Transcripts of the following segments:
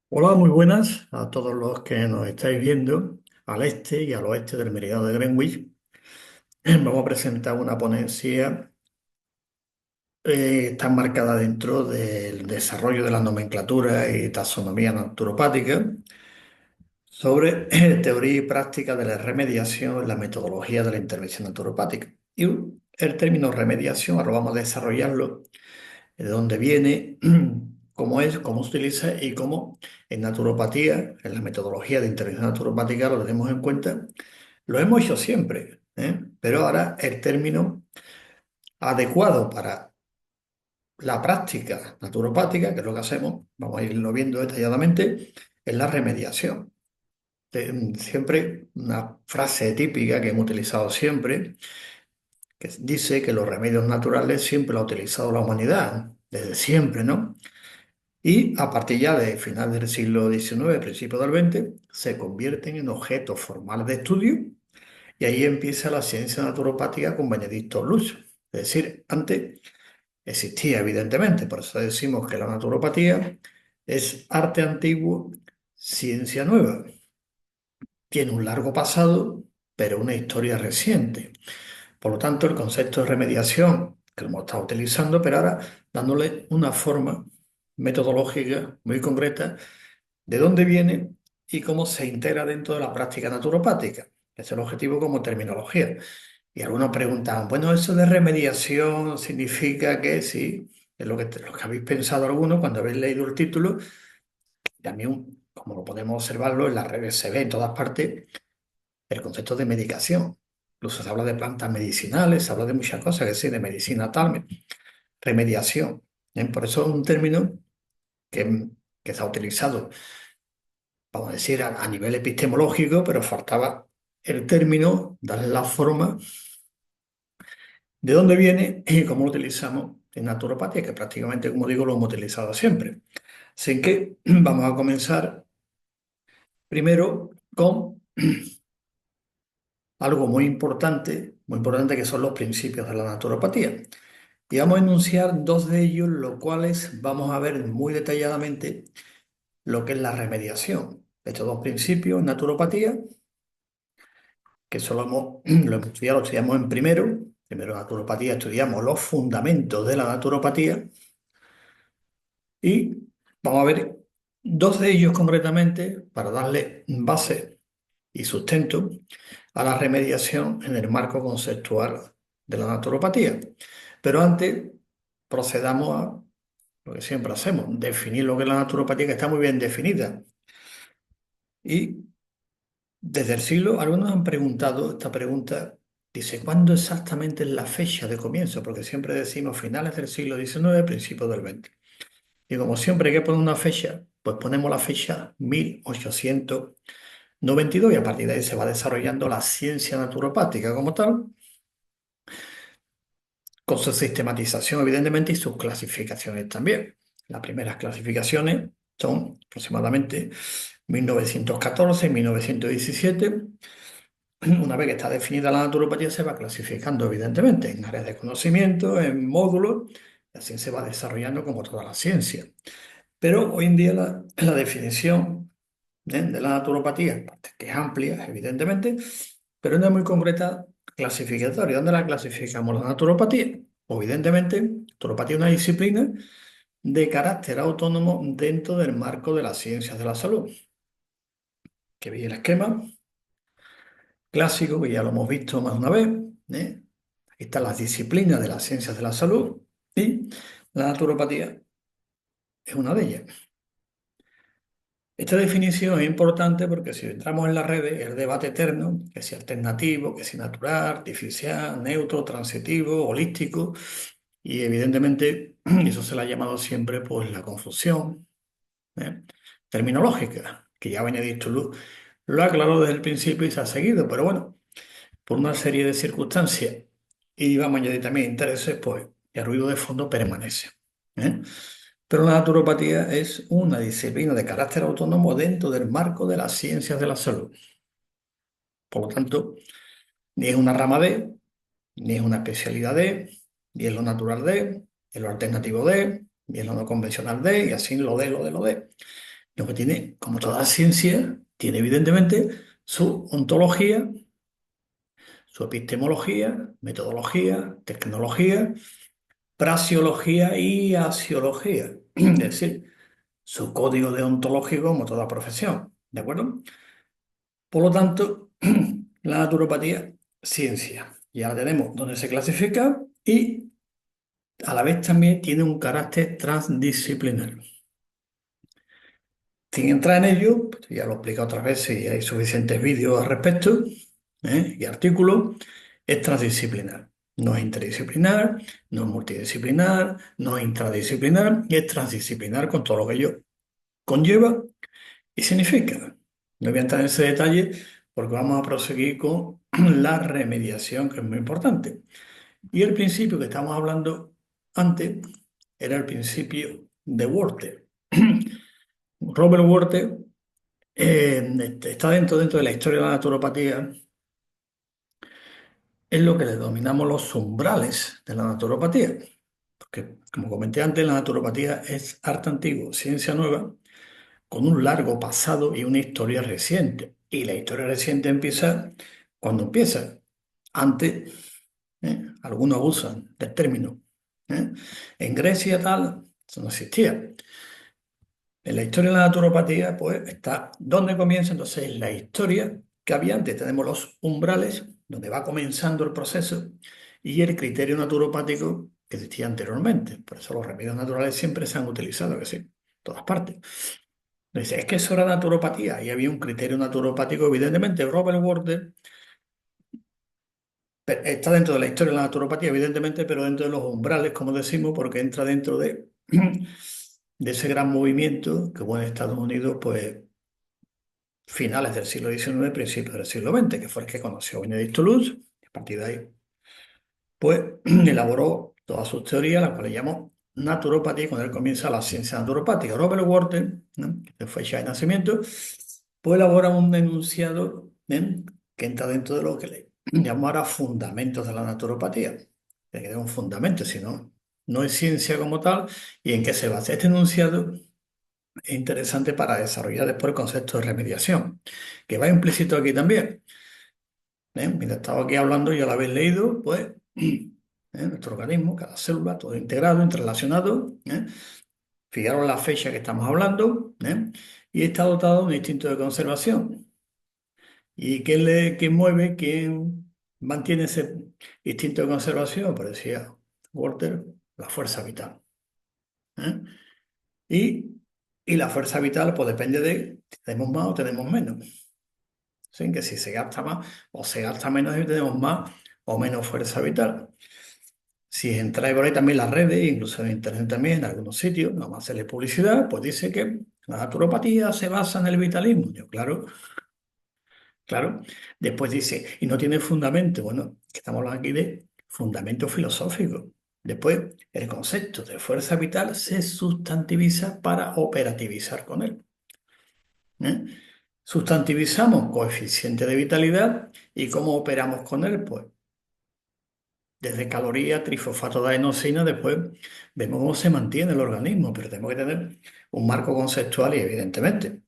Hola, muy buenas a todos los que nos estáis viendo al este y al oeste del meridiano de Greenwich. Vamos a presentar una ponencia está enmarcada dentro del desarrollo de la nomenclatura y taxonomía naturopática sobre teoría y práctica de la remediación en la metodología de la intervención naturopática. Y el término remediación, ahora vamos a desarrollarlo, de dónde viene, cómo es, cómo se utiliza y cómo en naturopatía, en la metodología de intervención naturopática lo tenemos en cuenta. Lo hemos hecho siempre, pero ahora el término adecuado para la práctica naturopática, que es lo que hacemos, vamos a irlo viendo detalladamente, es la remediación. Siempre una frase típica que hemos utilizado siempre, que dice que los remedios naturales siempre lo ha utilizado la humanidad, desde siempre, ¿no? Y a partir ya de final del siglo XIX, principio del XX, se convierten en objetos formales de estudio y ahí empieza la ciencia naturopática con Benedicto Luz. Es decir, antes existía evidentemente, por eso decimos que la naturopatía es arte antiguo, ciencia nueva. Tiene un largo pasado, pero una historia reciente. Por lo tanto, el concepto de remediación, que lo hemos estado utilizando, pero ahora dándole una forma metodológica muy concreta de dónde viene y cómo se integra dentro de la práctica naturopática. Ese es el objetivo como terminología. Y algunos preguntan, bueno, eso de remediación significa que sí, es lo que habéis pensado algunos cuando habéis leído el título. También, como lo podemos observarlo en las redes, se ve en todas partes el concepto de medicación. Incluso se habla de plantas medicinales, se habla de muchas cosas, que sí, de medicina tal, remediación. Por eso es un término que, que se ha utilizado, vamos a decir, a nivel epistemológico, pero faltaba el término, darle la forma de dónde viene y cómo lo utilizamos en naturopatía, que prácticamente, como digo, lo hemos utilizado siempre. Así que vamos a comenzar primero con algo muy importante que son los principios de la naturopatía. Y vamos a enunciar dos de ellos, los cuales vamos a ver muy detalladamente lo que es la remediación. Estos dos principios en naturopatía, que solo lo hemos estudiado, lo estudiamos en primero. Primero en naturopatía estudiamos los fundamentos de la naturopatía y vamos a ver dos de ellos concretamente para darle base y sustento a la remediación en el marco conceptual de la naturopatía. Pero antes procedamos a lo que siempre hacemos, definir lo que es la naturopatía, que está muy bien definida. Y desde el siglo, algunos han preguntado esta pregunta, dice, ¿cuándo exactamente es la fecha de comienzo? Porque siempre decimos finales del siglo XIX, principios del XX. Y como siempre hay que poner una fecha, pues ponemos la fecha 1892 y a partir de ahí se va desarrollando la ciencia naturopática como tal, con su sistematización evidentemente y sus clasificaciones también. Las primeras clasificaciones son aproximadamente 1914 y 1917. Una vez que está definida la naturopatía, se va clasificando, evidentemente, en áreas de conocimiento, en módulos, y así se va desarrollando como toda la ciencia. Pero hoy en día la definición de la naturopatía, que es amplia, evidentemente, pero no es muy concreta, clasificatoria. ¿Dónde la clasificamos la naturopatía? Pues, evidentemente, naturopatía es una disciplina de carácter autónomo dentro del marco de las ciencias de la salud. Que veis el esquema clásico, que ya lo hemos visto más de una vez. Aquí están las disciplinas de las ciencias de la salud y la naturopatía es una de ellas. Esta definición es importante porque si entramos en las redes, el debate eterno, que si alternativo, que si natural, artificial, neutro, transitivo, holístico, y evidentemente eso se le ha llamado siempre pues la confusión terminológica, que ya Benedicto Luz lo aclaró desde el principio y se ha seguido, pero bueno, por una serie de circunstancias y vamos a añadir también intereses, pues el ruido de fondo permanece. ¿eh? Pero la naturopatía es una disciplina de carácter autónomo dentro del marco de las ciencias de la salud. Por lo tanto, ni es una rama de, ni es una especialidad de, ni es lo natural de, ni es lo alternativo de, ni es lo no convencional de, y así lo de. Lo que tiene, como toda ciencia, tiene evidentemente su ontología, su epistemología, metodología, tecnología, praxeología y axiología. Es decir, su código deontológico como toda profesión. ¿De acuerdo? Por lo tanto, la naturopatía, ciencia. Ya la tenemos donde se clasifica y a la vez también tiene un carácter transdisciplinar. Sin entrar en ello, pues ya lo he explicado otras veces y hay suficientes vídeos al respecto, y artículos, es transdisciplinar. No es interdisciplinar, no es multidisciplinar, no es intradisciplinar, es transdisciplinar con todo lo que ello conlleva y significa. No voy a entrar en ese detalle porque vamos a proseguir con la remediación, que es muy importante. Y el principio que estamos hablando antes era el principio de Worte. Robert Worte está dentro de la historia de la naturopatía, es lo que le denominamos los umbrales de la naturopatía. Porque, como comenté antes, la naturopatía es arte antiguo, ciencia nueva, con un largo pasado y una historia reciente. Y la historia reciente empieza cuando empieza. Antes, algunos abusan del término. ¿eh? En Grecia tal, eso no existía. En la historia de la naturopatía, pues está dónde comienza entonces la historia que había antes. Tenemos los umbrales, donde va comenzando el proceso, y el criterio naturopático que existía anteriormente. Por eso los remedios naturales siempre se han utilizado, que sí, en todas partes. Dice, es que eso era naturopatía, y había un criterio naturopático, evidentemente. Robert Warder está dentro de la historia de la naturopatía, evidentemente, pero dentro de los umbrales, como decimos, porque entra dentro de ese gran movimiento que hubo en Estados Unidos, pues finales del siglo XIX, principios del siglo XX, que fue el que conoció a Benedict Toulouse, y a partir de ahí, pues elaboró todas sus teorías, las cuales llamó naturopatía, y con él comienza la ciencia naturopática. Robert Worten, ¿no? Que fue fecha de nacimiento, pues elabora un enunciado, que entra dentro de lo que le llamara fundamentos de la naturopatía. Tiene que tener un fundamento, si no, no es ciencia como tal. ¿Y en qué se basa? Este enunciado es interesante para desarrollar después el concepto de remediación, que va implícito aquí también. Mientras estaba aquí hablando, ya lo habéis leído, pues nuestro organismo, cada célula, todo integrado, interrelacionado. Fijaros la fecha que estamos hablando, y está dotado de un instinto de conservación. ¿Y qué mueve, quién mantiene ese instinto de conservación? Pues decía Walter, la fuerza vital. ¿eh? Y, y la fuerza vital, pues depende de si tenemos más o tenemos menos. ¿Sí? Que si se gasta más o se gasta menos y tenemos más o menos fuerza vital. Si entráis por ahí también las redes, incluso en internet también, en algunos sitios, no vamos a hacerle publicidad, pues dice que la naturopatía se basa en el vitalismo. Yo, claro, claro. Después dice, y no tiene fundamento. Bueno, que estamos hablando aquí de fundamento filosófico. Después, el concepto de fuerza vital se sustantiviza para operativizar con él. ¿eh? Sustantivizamos coeficiente de vitalidad y cómo operamos con él, pues desde calorías, trifosfato de adenosina, después vemos cómo se mantiene el organismo, pero tenemos que tener un marco conceptual y evidentemente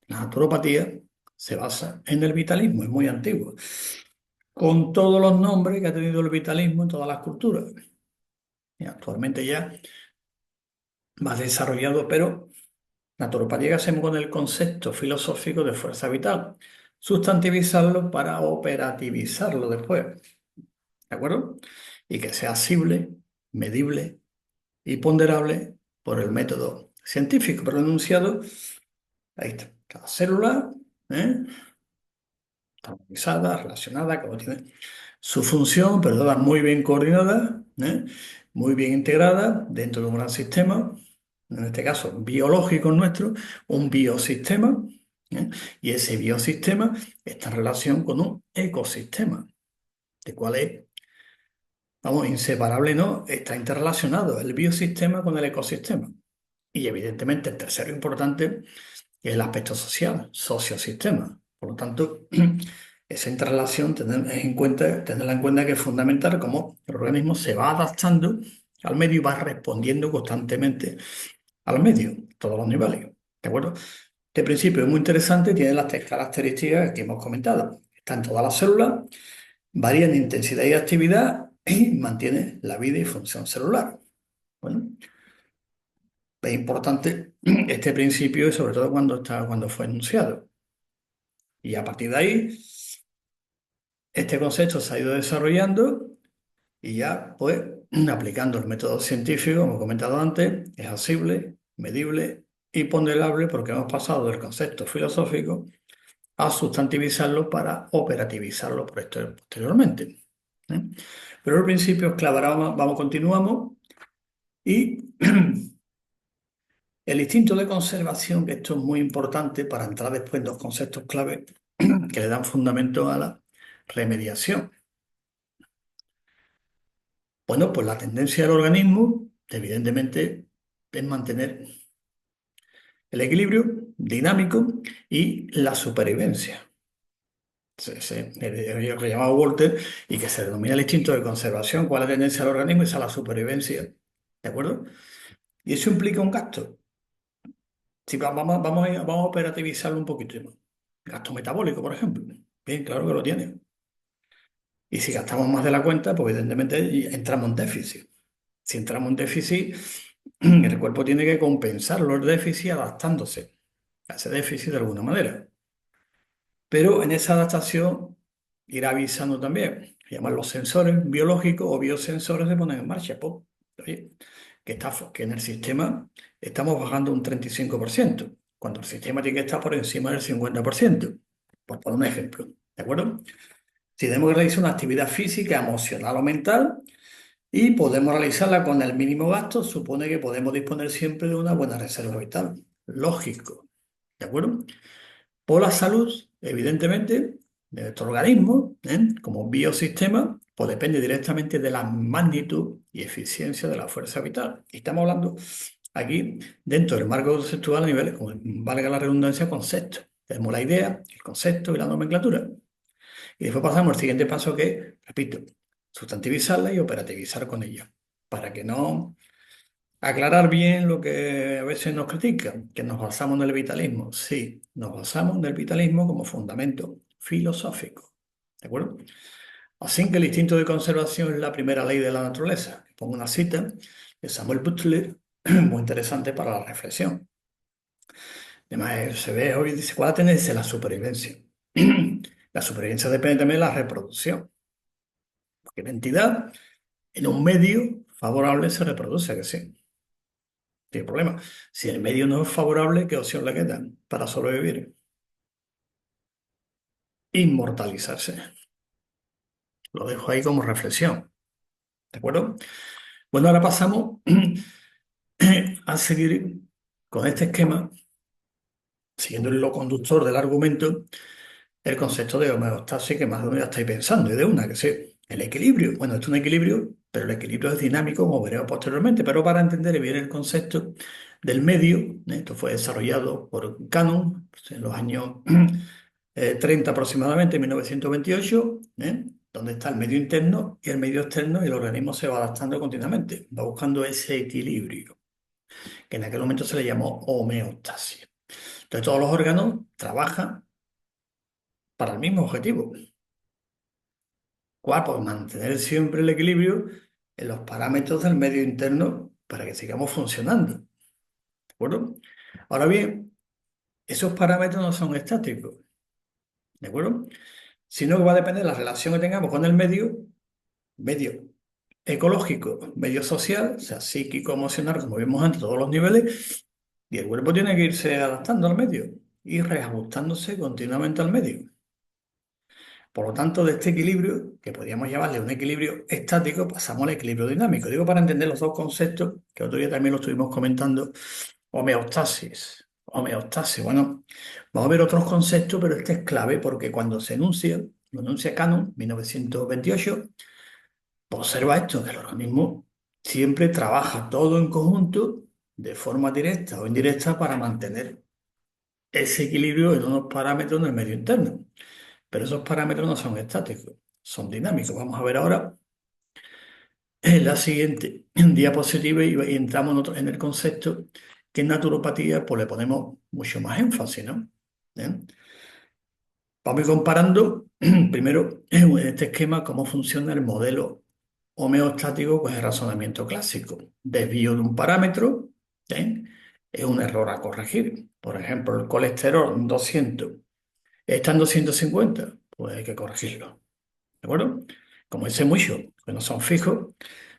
la naturopatía se basa en el vitalismo, es muy antiguo, con todos los nombres que ha tenido el vitalismo en todas las culturas. Y actualmente ya más desarrollado, pero naturopatía que hacemos con el concepto filosófico de fuerza vital, sustantivizarlo para operativizarlo después, ¿de acuerdo? Y que sea asible, medible y ponderable por el método científico, pero enunciado, ahí está, cada célula, ¿eh? Está organizada, relacionada, como tiene su función, pero todas muy bien coordinadas, muy bien integradas dentro de un gran sistema, en este caso biológico nuestro, un biosistema, ¿eh? Y ese biosistema está en relación con un ecosistema, de cual es, vamos, inseparable, ¿no? Está interrelacionado el biosistema con el ecosistema. Y evidentemente el tercero importante es el aspecto social, sociosistema. Por lo tanto, esa interrelación tenerla en cuenta que es fundamental cómo el organismo se va adaptando al medio y va respondiendo constantemente al medio, todos los niveles. ¿De acuerdo? Este principio es muy interesante, tiene las tres características que hemos comentado. Está en todas las células, varía en intensidad y actividad y mantiene la vida y función celular. Bueno, es importante este principio y sobre todo cuando fue enunciado. Y a partir de ahí, este concepto se ha ido desarrollando y ya, pues, aplicando el método científico, como he comentado antes, es asible, medible y ponderable porque hemos pasado del concepto filosófico a sustantivizarlo para operativizarlo posteriormente. ¿Eh? Pero al principio es clave, ahora continuamos y el instinto de conservación, que esto es muy importante para entrar después en dos conceptos clave que le dan fundamento a la remediación. Bueno, pues la tendencia del organismo, evidentemente, es mantener el equilibrio dinámico y la supervivencia. Lo que llamaba Walter y que se denomina el instinto de conservación. ¿Cuál es la tendencia del organismo? Es a la supervivencia. ¿De acuerdo? Y eso implica un gasto. Si vamos a operativizarlo un poquito más. Gasto metabólico, por ejemplo. Bien, claro que lo tiene. Y si gastamos más de la cuenta, pues evidentemente entramos en déficit. Si entramos en déficit, el cuerpo tiene que compensar los déficits adaptándose a ese déficit de alguna manera. Pero en esa adaptación irá avisando también. Se llaman los sensores biológicos o biosensores se ponen en marcha. Pues, oye, que en el sistema estamos bajando un 35%, cuando el sistema tiene que estar por encima del 50%, por poner un ejemplo. ¿De acuerdo? Si tenemos que realizar una actividad física, emocional o mental, y podemos realizarla con el mínimo gasto, supone que podemos disponer siempre de una buena reserva vital. Lógico. ¿De acuerdo? Por la salud, evidentemente, de nuestro organismo, como biosistema, pues depende directamente de la magnitud y eficiencia de la fuerza vital. Y estamos hablando aquí, dentro del marco conceptual, a nivel, como valga la redundancia, concepto. Tenemos la idea, el concepto y la nomenclatura. Y después pasamos al siguiente paso que, repito, sustantivizarla y operativizar con ella. Para que no aclarar bien lo que a veces nos critican, que nos basamos en el vitalismo. Sí, nos basamos en el vitalismo como fundamento filosófico. ¿De acuerdo? Así que el instinto de conservación es la primera ley de la naturaleza. Pongo una cita de Samuel Butler, muy interesante para la reflexión. Además, se ve hoy, dice, ¿cuál es la tendencia? La supervivencia. La supervivencia depende también de la reproducción. Porque la entidad en un medio favorable se reproduce, que sí. Tiene problema. Si el medio no es favorable, ¿qué opción le queda para sobrevivir? Inmortalizarse. Lo dejo ahí como reflexión. ¿De acuerdo? Bueno, ahora pasamos a seguir con este esquema, siguiendo el hilo conductor del argumento, el concepto de homeostasis que más o menos ya estáis pensando, y de una, que sé, el equilibrio. Bueno, esto es un equilibrio, pero el equilibrio es dinámico, como veremos posteriormente, pero para entender bien el concepto del medio, esto fue desarrollado por Cannon pues, en los años 30 aproximadamente, 1928, donde está el medio interno y el medio externo, y el organismo se va adaptando continuamente, va buscando ese equilibrio, que en aquel momento se le llamó homeostasis. Entonces todos los órganos trabajan para el mismo objetivo. ¿Cuál? Pues mantener siempre el equilibrio en los parámetros del medio interno para que sigamos funcionando. ¿De acuerdo? Ahora bien, esos parámetros no son estáticos. ¿De acuerdo? Sino que va a depender de la relación que tengamos con el medio ecológico, medio social, o sea, psíquico, emocional, como vimos antes, todos los niveles, y el cuerpo tiene que irse adaptando al medio y reajustándose continuamente al medio. Por lo tanto, de este equilibrio, que podríamos llamarle un equilibrio estático, pasamos al equilibrio dinámico. Digo para entender los dos conceptos, que otro día también lo estuvimos comentando, homeostasis. Homeostasis, bueno, vamos a ver otros conceptos, pero este es clave porque cuando lo enuncia Cannon, 1928, observa esto, que el organismo siempre trabaja todo en conjunto, de forma directa o indirecta, para mantener ese equilibrio en unos parámetros en el medio interno. Pero esos parámetros no son estáticos, son dinámicos. Vamos a ver ahora en la siguiente diapositiva y entramos en el concepto que en naturopatía pues le ponemos mucho más énfasis, ¿no? ¿Eh? Vamos a ir comparando primero en este esquema cómo funciona el modelo homeostático con el razonamiento clásico. Desvío de un parámetro, ¿eh? Es un error a corregir. Por ejemplo, el colesterol 200 está en 250, pues hay que corregirlo. ¿De acuerdo? Como dice mucho, que no son fijos,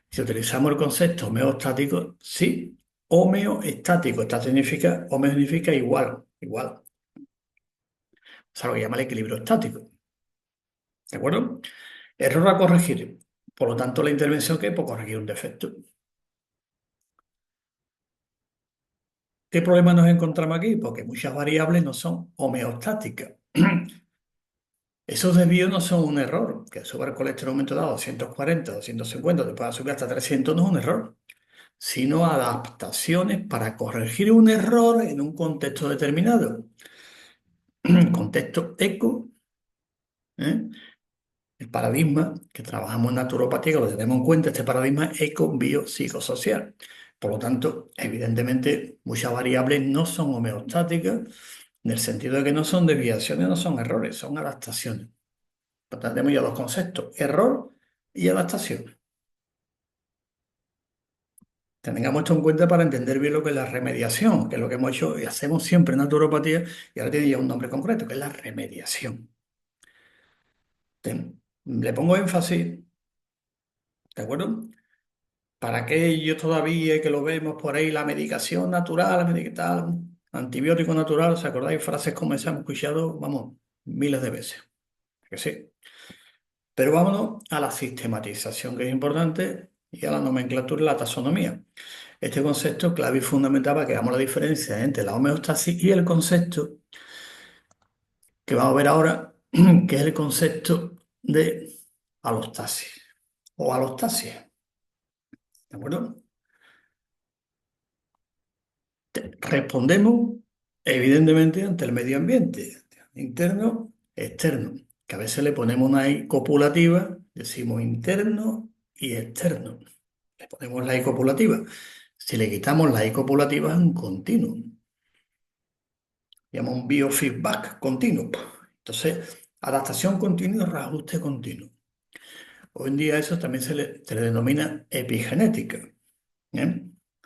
si utilizamos el concepto homeostático, sí, homeostático, homeo significa igual, igual. O sea, lo que llama el equilibrio estático. ¿De acuerdo? Error a corregir. Por lo tanto, la intervención que es por corregir un defecto. ¿Qué problema nos encontramos aquí? Porque muchas variables no son homeostáticas. Esos desvíos no son un error. Que sube el colesterol un momento dado a 240, 250, te puede subir hasta 300, no es un error, sino adaptaciones para corregir un error en un contexto determinado. Contexto eco, ¿eh? El paradigma que trabajamos en naturopatía, que lo tenemos en cuenta, este paradigma eco-biopsicosocial. Por lo tanto, evidentemente, muchas variables no son homeostáticas, en el sentido de que no son desviaciones, no son errores, son adaptaciones. Por tanto, tenemos ya dos conceptos, error y adaptación. Tengamos esto en cuenta para entender bien lo que es la remediación, que es lo que hemos hecho y hacemos siempre en naturopatía, y ahora tiene ya un nombre concreto, que es la remediación. Le pongo énfasis, ¿de acuerdo? Para aquellos todavía que lo vemos por ahí, la medicación natural, tal, antibiótico natural, ¿os acordáis? Frases como esas hemos escuchado, vamos, miles de veces. Que sí. Pero vámonos a la sistematización, que es importante, y a la nomenclatura y la taxonomía. Este concepto clave y fundamental para que hagamos la diferencia entre la homeostasis y el concepto que vamos a ver ahora, que es el concepto de alostasis o alostasia. ¿De acuerdo? Respondemos, evidentemente, ante el medio ambiente, interno, externo, que a veces le ponemos una I copulativa, decimos interno y externo. Le ponemos la I copulativa. Si le quitamos la I copulativa es un continuo, llama un biofeedback continuo. Entonces, adaptación continua y reajuste continuo. Hoy en día eso también se le denomina epigenética. ¿Eh?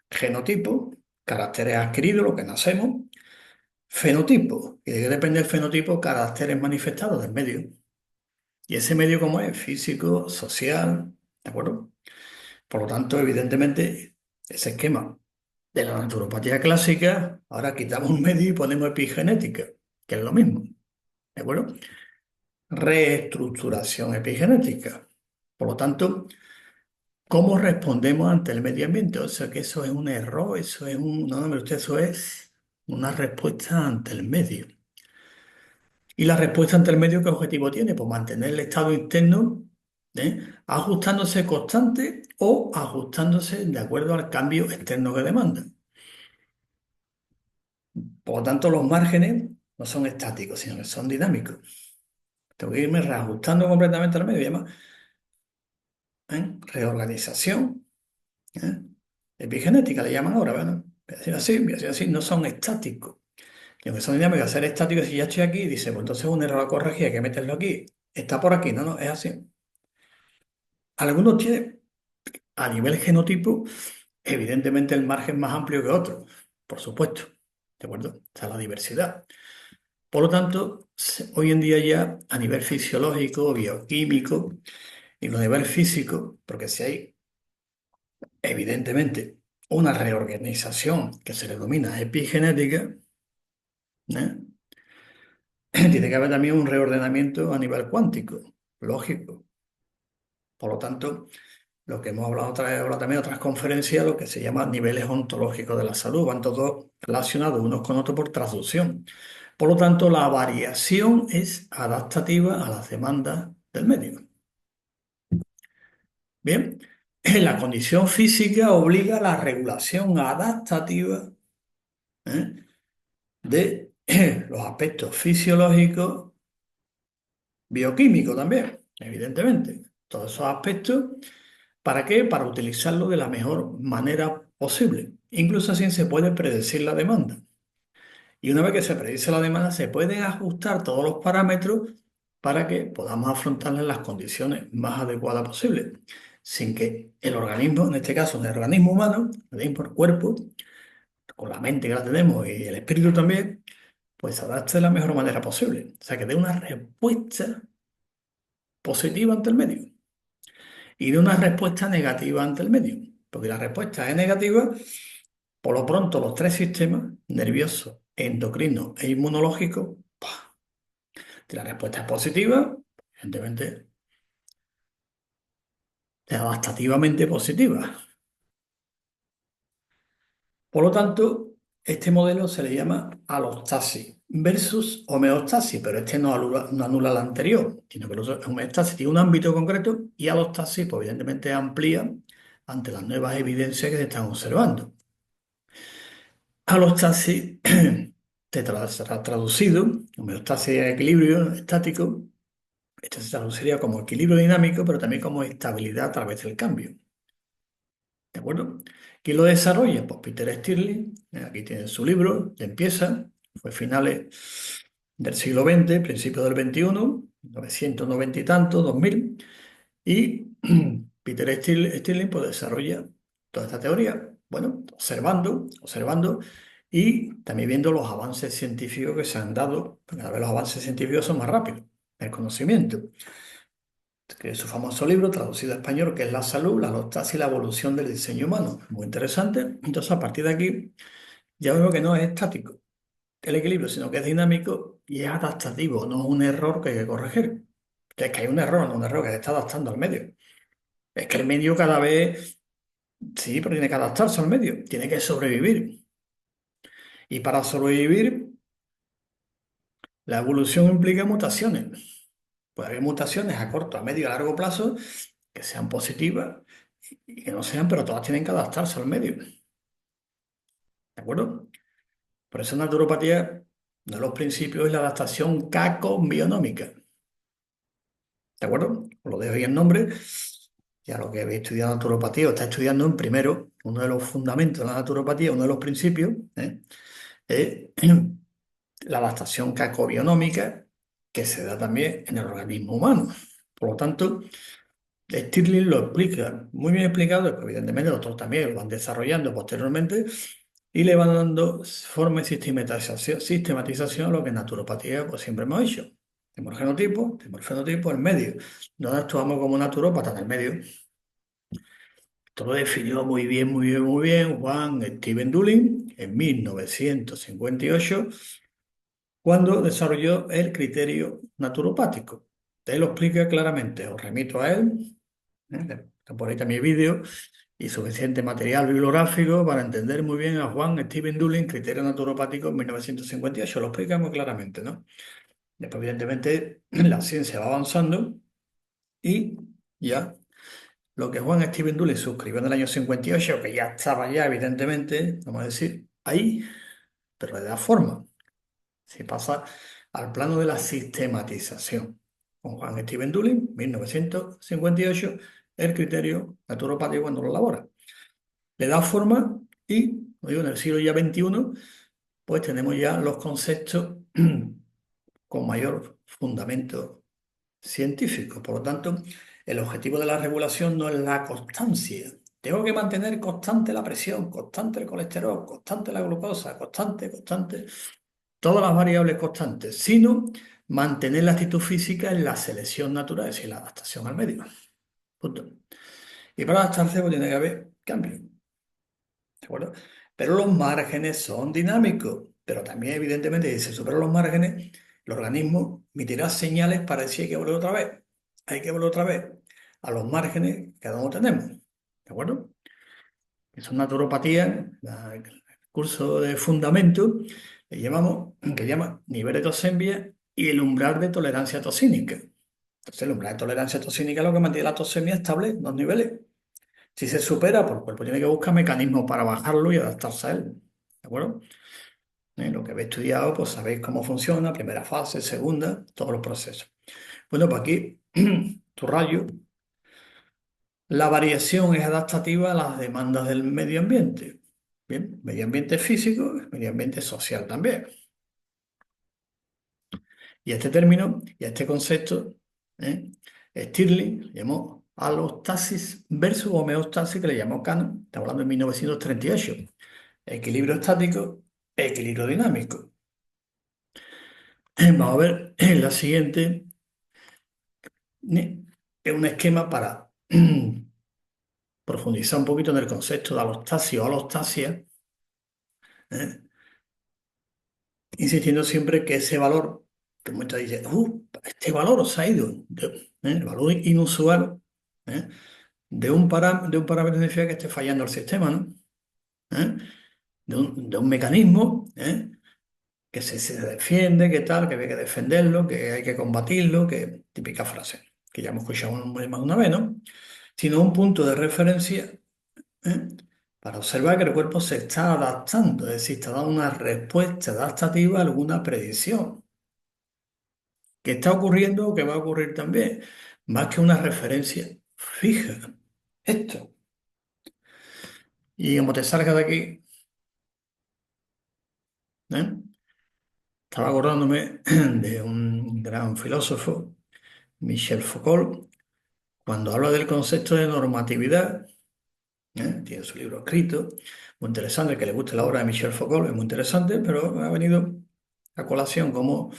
Genotipo, caracteres adquiridos, lo que nacemos. Fenotipo, y de qué depende el fenotipo, caracteres manifestados del medio. Y ese medio, ¿cómo es? Físico, social, ¿de acuerdo? Por lo tanto, evidentemente, ese esquema de la naturopatía clásica, ahora quitamos un medio y ponemos epigenética, que es lo mismo, ¿de acuerdo? Reestructuración epigenética. Por lo tanto, ¿cómo respondemos ante el medio ambiente? O sea, que eso es un error, eso es un... No, hombre, usted, eso es una respuesta ante el medio. Y la respuesta ante el medio, ¿qué objetivo tiene? Pues mantener el estado interno, ajustándose constante o ajustándose de acuerdo al cambio externo que demanda. Por lo tanto, los márgenes no son estáticos, sino que son dinámicos. Tengo que irme reajustando completamente al medio. Llama, reorganización, ¿eh? Epigenética le llaman ahora, ¿verdad? Voy a decir así, no son estáticos. Y aunque son dinámicos, hacer estáticos, si ya estoy aquí, dice, pues entonces un error a corregir, hay que meterlo aquí. Está por aquí, no, no, es así. Algunos tienen, a nivel genotipo, evidentemente el margen más amplio que otros, por supuesto, ¿de acuerdo? Está la diversidad. Por lo tanto, hoy en día ya a nivel fisiológico, bioquímico y a nivel físico, porque si hay evidentemente una reorganización que se le denomina epigenética, ¿eh? Tiene que haber también un reordenamiento a nivel cuántico, lógico. Por lo tanto, lo que hemos hablado también en otras conferencias, lo que se llama niveles ontológicos de la salud, van todos relacionados unos con otros por traducción. Por lo tanto, la variación es adaptativa a las demandas del medio. Bien, la condición física obliga a la regulación adaptativa, ¿eh? de los aspectos fisiológicos, bioquímicos también, evidentemente. Todos esos aspectos, ¿para qué? Para utilizarlo de la mejor manera posible. Incluso así se puede predecir la demanda. Y una vez que se predice la demanda, se pueden ajustar todos los parámetros para que podamos afrontarla en las condiciones más adecuadas posibles, sin que el organismo, en este caso el organismo humano, el cuerpo, con la mente que la tenemos y el espíritu también, pues se adapte de la mejor manera posible. O sea, que dé una respuesta positiva ante el medio y de una respuesta negativa ante el medio. Porque la respuesta es negativa, por lo pronto los tres sistemas, nervioso, endocrino e inmunológico, ¡pah! Si la respuesta es positiva, evidentemente es adaptativamente positiva. Por lo tanto, este modelo se le llama alostasis versus homeostasis, pero este no anula la anterior, sino que la homeostasis tiene un ámbito concreto y alostasis, pues evidentemente amplía ante las nuevas evidencias que se están observando. Alostasis será traducido, homeostasis es equilibrio estático, esto se traduciría como equilibrio dinámico, pero también como estabilidad a través del cambio. ¿De acuerdo? ¿Quién lo desarrolla? Pues Peter Stirling, aquí tiene su libro, empieza, fue finales del siglo XX, principios del XXI, 990 y tanto, 2000, y Peter Stirling pues, desarrolla toda esta teoría, bueno, observando y también viendo los avances científicos que se han dado, porque a ver, los avances científicos son más rápidos, el conocimiento que es su famoso libro traducido a español, que es La salud, la homeostasis y la evolución del diseño humano. Muy interesante. Entonces, a partir de aquí, ya vemos que no es estático el equilibrio, sino que es dinámico y es adaptativo, no es un error que hay que corregir. Que es que hay un error, no un error que se está adaptando al medio. Es que el medio cada vez, sí, pero tiene que adaptarse al medio, tiene que sobrevivir. Y para sobrevivir, la evolución implica mutaciones. Puede haber mutaciones a corto, a medio y a largo plazo que sean positivas y que no sean, pero todas tienen que adaptarse al medio. ¿De acuerdo? Por eso naturopatía, uno de los principios es la adaptación caco-bionómica. ¿De acuerdo? Os lo dejo ahí el nombre. Ya lo que habéis estudiado naturopatía o está estudiando en primero, uno de los fundamentos de la naturopatía, uno de los principios, es la adaptación caco-bionómica que se da también en el organismo humano. Por lo tanto, Stirling lo explica muy bien explicado, después, evidentemente otros también lo van desarrollando posteriormente y le van dando forma y sistematización a lo que en naturopatía pues, siempre hemos hecho. Tenemos el fenotipo, el medio. No actuamos como naturópatas en el medio. Esto lo definió muy bien Juan Steven Dulin en 1958 cuando desarrolló el criterio naturopático. Él lo explica claramente, os remito a él. Está por ahí también vídeo y suficiente material bibliográfico para entender muy bien a Juan Steven Dulin, criterio naturopático en 1958. Lo explica muy claramente, ¿no? Después, evidentemente, la ciencia va avanzando y ya lo que Juan Steven Dulin suscribió en el año 58, que ya estaba ya, evidentemente, vamos a decir, ahí, pero le da forma. Se pasa al plano de la sistematización. Con Juan Steven Dulin, 1958, el criterio naturopático cuando lo elabora. Le da forma y, en el siglo ya XXI, pues tenemos ya los conceptos con mayor fundamento científico. Por lo tanto, el objetivo de la regulación no es la constancia. Tengo que mantener constante la presión, constante el colesterol, constante la glucosa, constante, todas las variables constantes, sino mantener la actitud física en la selección natural, es decir, la adaptación al medio. Punto. Y para adaptarse pues, tiene que haber cambio. ¿De acuerdo? Pero los márgenes son dinámicos, pero también evidentemente si se superan los márgenes, el organismo emitirá señales para decir hay que volver otra vez, hay que volver otra vez a los márgenes que cada uno tenemos. ¿De acuerdo? Eso es naturopatía, el curso de fundamento, que llama nivel de toxemia y el umbral de tolerancia toxínica. Entonces, el umbral de tolerancia toxínica es lo que mantiene la toxemia estable en dos niveles. Si se supera, pues el cuerpo tiene que buscar mecanismos para bajarlo y adaptarse a él. ¿De acuerdo? Lo que habéis estudiado, pues sabéis cómo funciona, primera fase, segunda, todos los procesos. Bueno, pues aquí tu rayo La variación es adaptativa a las demandas del medio ambiente. Bien, medio ambiente físico, medio ambiente social también. Y a este término y a este concepto, ¿eh? Stirling llamó alostasis versus homeostasis, que le llamó Kant, está hablando en 1938. Equilibrio estático, equilibrio dinámico. Vamos a ver en la siguiente. Es un esquema para profundizar un poquito en el concepto de alostasia o alostasia, ¿eh? Insistiendo siempre que ese valor, que muchas dicen, este valor se ha ido, el valor inusual, ¿eh? De un parámetro significa que esté fallando el sistema, ¿no? ¿Eh? De un mecanismo, ¿eh? Que se defiende, que tal, que hay que defenderlo, que hay que combatirlo, que típica frase, que ya hemos escuchado más de una vez, ¿no? Sino un punto de referencia, ¿eh? Para observar que el cuerpo se está adaptando, es decir, está dando una respuesta adaptativa a alguna predicción que está ocurriendo o que va a ocurrir también, más que una referencia fija. Esto. Y como te salga de aquí, ¿eh? Estaba acordándome de un gran filósofo, Michel Foucault, cuando habla del concepto de normatividad. Tiene su libro escrito, muy interesante, que le guste la obra de Michel Foucault, es muy interesante, pero ha venido a colación como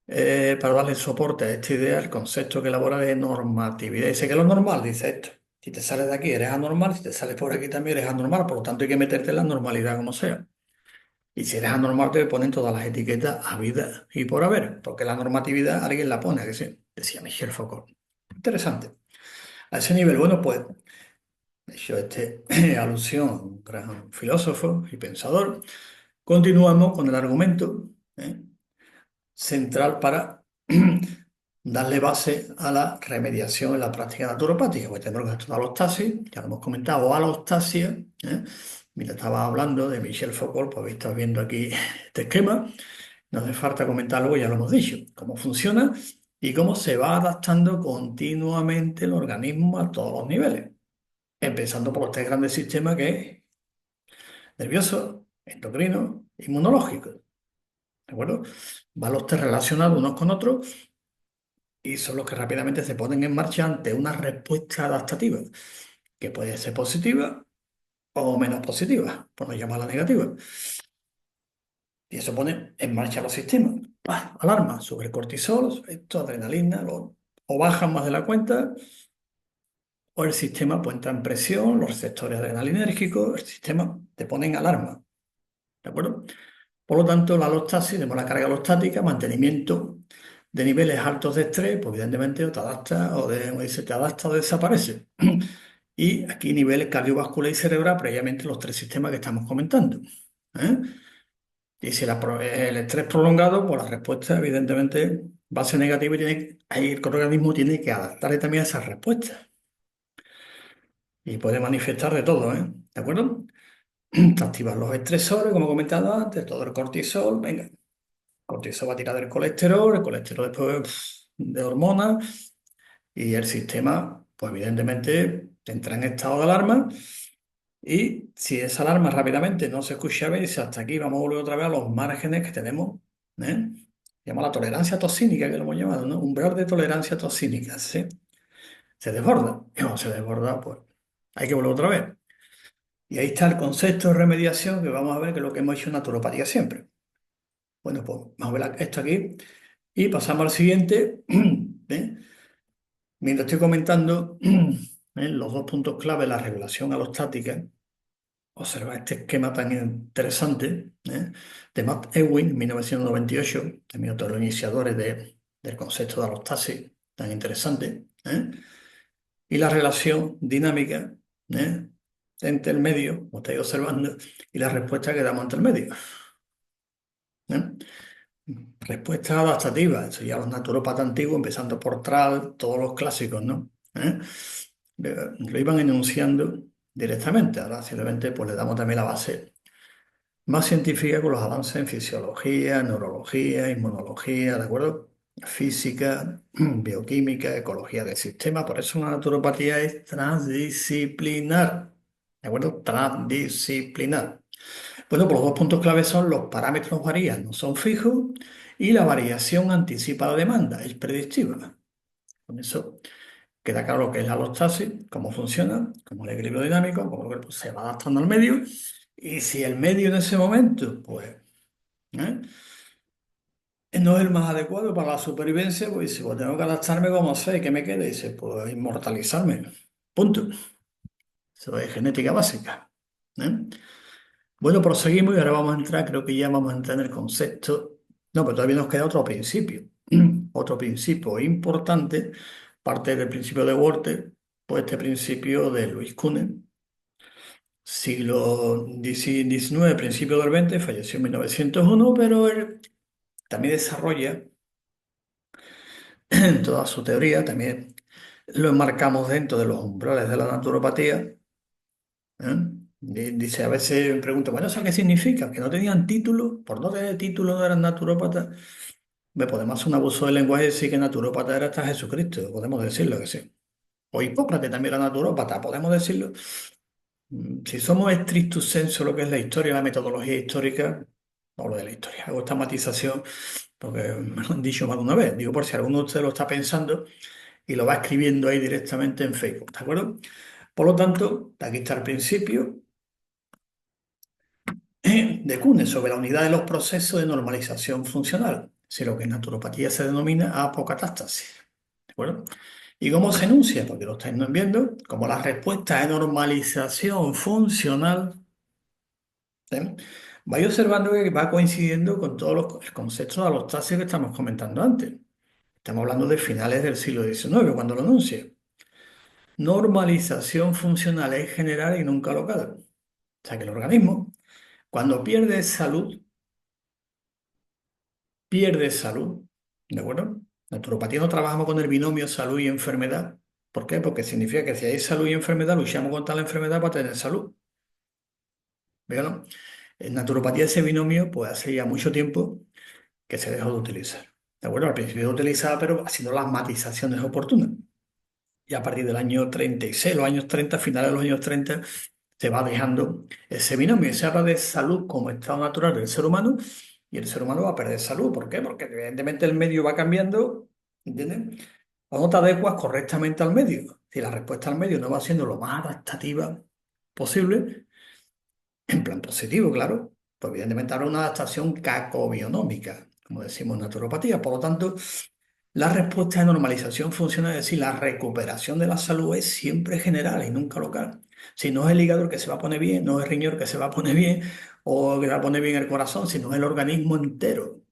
para darle soporte a esta idea, el concepto que elabora de normatividad. Dice que lo normal, dice esto, si te sales de aquí eres anormal, si te sales por aquí también eres anormal, por lo tanto hay que meterte en la normalidad como sea. Y si eres anormal te ponen todas las etiquetas a vida y por haber, porque la normatividad alguien la pone, que sí, decía Michel Foucault. Interesante. A ese nivel, bueno, pues hecho alusión a un gran filósofo y pensador, continuamos con el argumento, central para darle base a la remediación en la práctica naturopática. Pues tenemos esto de alostasis, ya lo hemos comentado, o alostasia. Mira, estaba hablando de Michel Foucault, pues habéis estado viendo aquí este esquema. No hace falta comentarlo, ya lo hemos dicho, cómo funciona y cómo se va adaptando continuamente el organismo a todos los niveles, empezando por los tres grandes sistemas que es nervioso, endocrino, inmunológico. ¿De acuerdo? Van los tres relacionados unos con otros y son los que rápidamente se ponen en marcha ante una respuesta adaptativa, que puede ser positiva o menos positiva, por no llamarla negativa. Y eso pone en marcha los sistemas. ¡Pah! Alarma sobre cortisol, esto, adrenalina, o bajan más de la cuenta, o el sistema pues entra en presión, los receptores adrenalinérgicos, el sistema te pone en alarma. ¿De acuerdo? Por lo tanto, la alostasis, tenemos la carga alostática, mantenimiento de niveles altos de estrés, pues evidentemente o te adapta o dice, te adapta o desaparece. Y aquí niveles cardiovascular y cerebral, previamente los tres sistemas que estamos comentando. ¿Eh? Y si el estrés prolongado, pues la respuesta evidentemente va a ser negativa y ahí el organismo tiene que adaptarse también a esa respuesta. Y puede manifestar de todo, ¿eh? ¿De acuerdo? Te activan los estresores, como he comentado antes, todo el cortisol, venga. Cortisol va a tirar del colesterol, el colesterol después de hormonas y el sistema, pues evidentemente, entra en estado de alarma y si esa alarma rápidamente no se escucha bien, dice hasta aquí, vamos a volver otra vez a los márgenes que tenemos, ¿eh? Se llama la tolerancia toxínica, que lo hemos llamado, ¿no? Umbral de tolerancia toxínica, ¿sí? Se desborda. Y cuando se desborda, pues hay que volver otra vez. Y ahí está el concepto de remediación, que vamos a ver que es lo que hemos hecho en naturopatía siempre. Bueno, pues vamos a ver esto aquí. Y pasamos al siguiente. ¿Eh? Mientras estoy comentando los dos puntos clave de la regulación alostática, observa este esquema tan interesante, de Matt Ewing, 1998, también otro de los iniciadores del concepto de alostasis, tan interesante, y la relación dinámica, ¿eh? Entre el medio, como estáis observando, y la respuesta que damos ante el medio. ¿Eh? Respuesta adaptativa, eso ya los naturópatas antiguos, empezando por Tral, todos los clásicos, ¿no? ¿Eh? Lo iban enunciando directamente, ahora simplemente pues le damos también la base más científica con los avances en fisiología, neurología, inmunología, ¿de acuerdo? física, bioquímica, ecología del sistema. Por eso una naturopatía es transdisciplinar. ¿De acuerdo? Transdisciplinar. Bueno, pues los dos puntos claves son los parámetros varían, no son fijos, y la variación anticipa la demanda, es predictiva. Con eso queda claro lo que es la alostasis, cómo funciona, cómo el equilibrio dinámico, cómo el cuerpo se va adaptando al medio, y si el medio en ese momento, pues, ¿eh? no es el más adecuado para la supervivencia, pues si pues tengo que adaptarme como sé, ¿qué me queda? Dice, pues inmortalizarme. Punto. Eso es genética básica. ¿Eh? Bueno, proseguimos y ahora vamos a entrar, creo que ya vamos a entrar en el concepto. No, pero todavía nos queda otro principio. Otro principio importante, parte del principio de Worter, pues este principio de Luis Kuhn, siglo XIX, principio del XX, falleció en 1901, pero él también desarrolla en toda su teoría, también lo enmarcamos dentro de los umbrales de la naturopatía. ¿Eh? Dice, a veces me pregunto, bueno, ¿eso qué significa? ¿Que no tenían título? ¿Por no tener título no eran naturópatas? Me podemos hacer un abuso del lenguaje y decir que naturópata era hasta Jesucristo, podemos decirlo que sí. O Hipócrates también era naturópata, podemos decirlo. Si somos estricto sensu lo que es la historia, la metodología histórica, hablo de la historia, hago esta matización porque me lo han dicho más de una vez, digo por si alguno de ustedes lo está pensando y lo va escribiendo ahí directamente en Facebook, ¿de acuerdo? Por lo tanto, aquí está el principio de Kuhn sobre la unidad de los procesos de normalización funcional, si lo que en naturopatía se denomina apocatástasis. ¿De acuerdo? ¿Y cómo se enuncia? Porque lo estáis viendo, como la respuesta de normalización funcional. ¿Eh? Vais observando que va coincidiendo con todos los conceptos de alostasis que estamos comentando antes. Estamos hablando de finales del siglo XIX, cuando lo enuncia. Normalización funcional es general y nunca local. O sea que el organismo, cuando pierde salud, ¿de acuerdo? En naturopatía no trabajamos con el binomio salud y enfermedad. ¿Por qué? Porque significa que si hay salud y enfermedad, luchamos contra la enfermedad para tener salud. ¿Vean? En naturopatía ese binomio, pues hace ya mucho tiempo que se dejó de utilizar. ¿De acuerdo? Al principio se utilizaba, pero haciendo las matizaciones oportunas. Y a partir del año 36, los años 30, finales de los años 30, se va dejando ese binomio. Se habla de salud como estado natural del ser humano y el ser humano va a perder salud. ¿Por qué? Porque evidentemente el medio va cambiando, ¿entiendes? O no te adecuas correctamente al medio. Si la respuesta al medio no va siendo lo más adaptativa posible, en plan positivo, claro, pues evidentemente habrá una adaptación cacobionómica, como decimos en naturopatía. Por lo tanto, la respuesta de normalización funciona, es decir, la recuperación de la salud es siempre general y nunca local. Si no es el hígado el que se va a poner bien, no es el riñón el que se va a poner bien o que va a poner bien el corazón, sino es el organismo entero.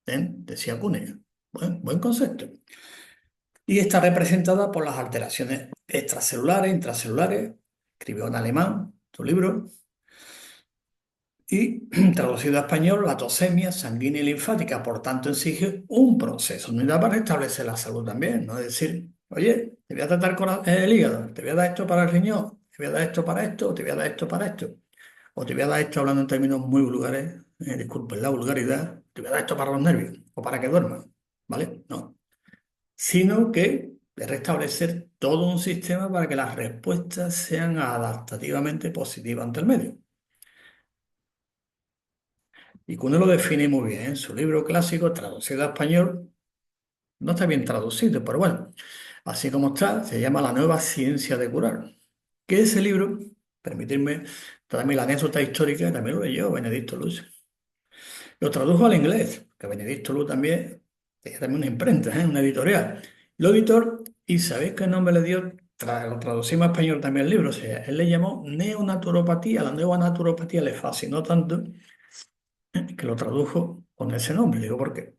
¿Eh? Decía Cuneo. Buen concepto. Y está representada por las alteraciones extracelulares, intracelulares. Escribió en alemán su libro. Y traducido a español, la tosemia sanguínea y linfática, por tanto, exige un proceso de unidad para restablecer la salud también, ¿no? Es decir, oye, te voy a tratar el hígado, te voy a dar esto para el riñón, te voy a dar esto para esto, o te voy a dar esto para esto, o te voy a dar esto hablando en términos muy vulgares, disculpen la vulgaridad, te voy a dar esto para los nervios, o para que duerman, ¿vale? No, sino que de restablecer todo un sistema para que las respuestas sean adaptativamente positivas ante el medio. Y Kuhn lo define muy bien en su libro clásico, traducido a español. No está bien traducido, pero bueno, así como está, se llama La nueva ciencia de curar. Que ese libro, permitirme traerme la anécdota histórica, también lo leyó Benedicto Luz. Lo tradujo al inglés, que Benedicto Luz también tenía también una imprenta, una editorial. Lo editor, y ¿sabéis qué nombre le dio? Lo traducimos a español también el libro, o sea, él le llamó neonaturopatía. La nueva naturopatía le fascinó tanto que lo tradujo con ese nombre. Digo, porque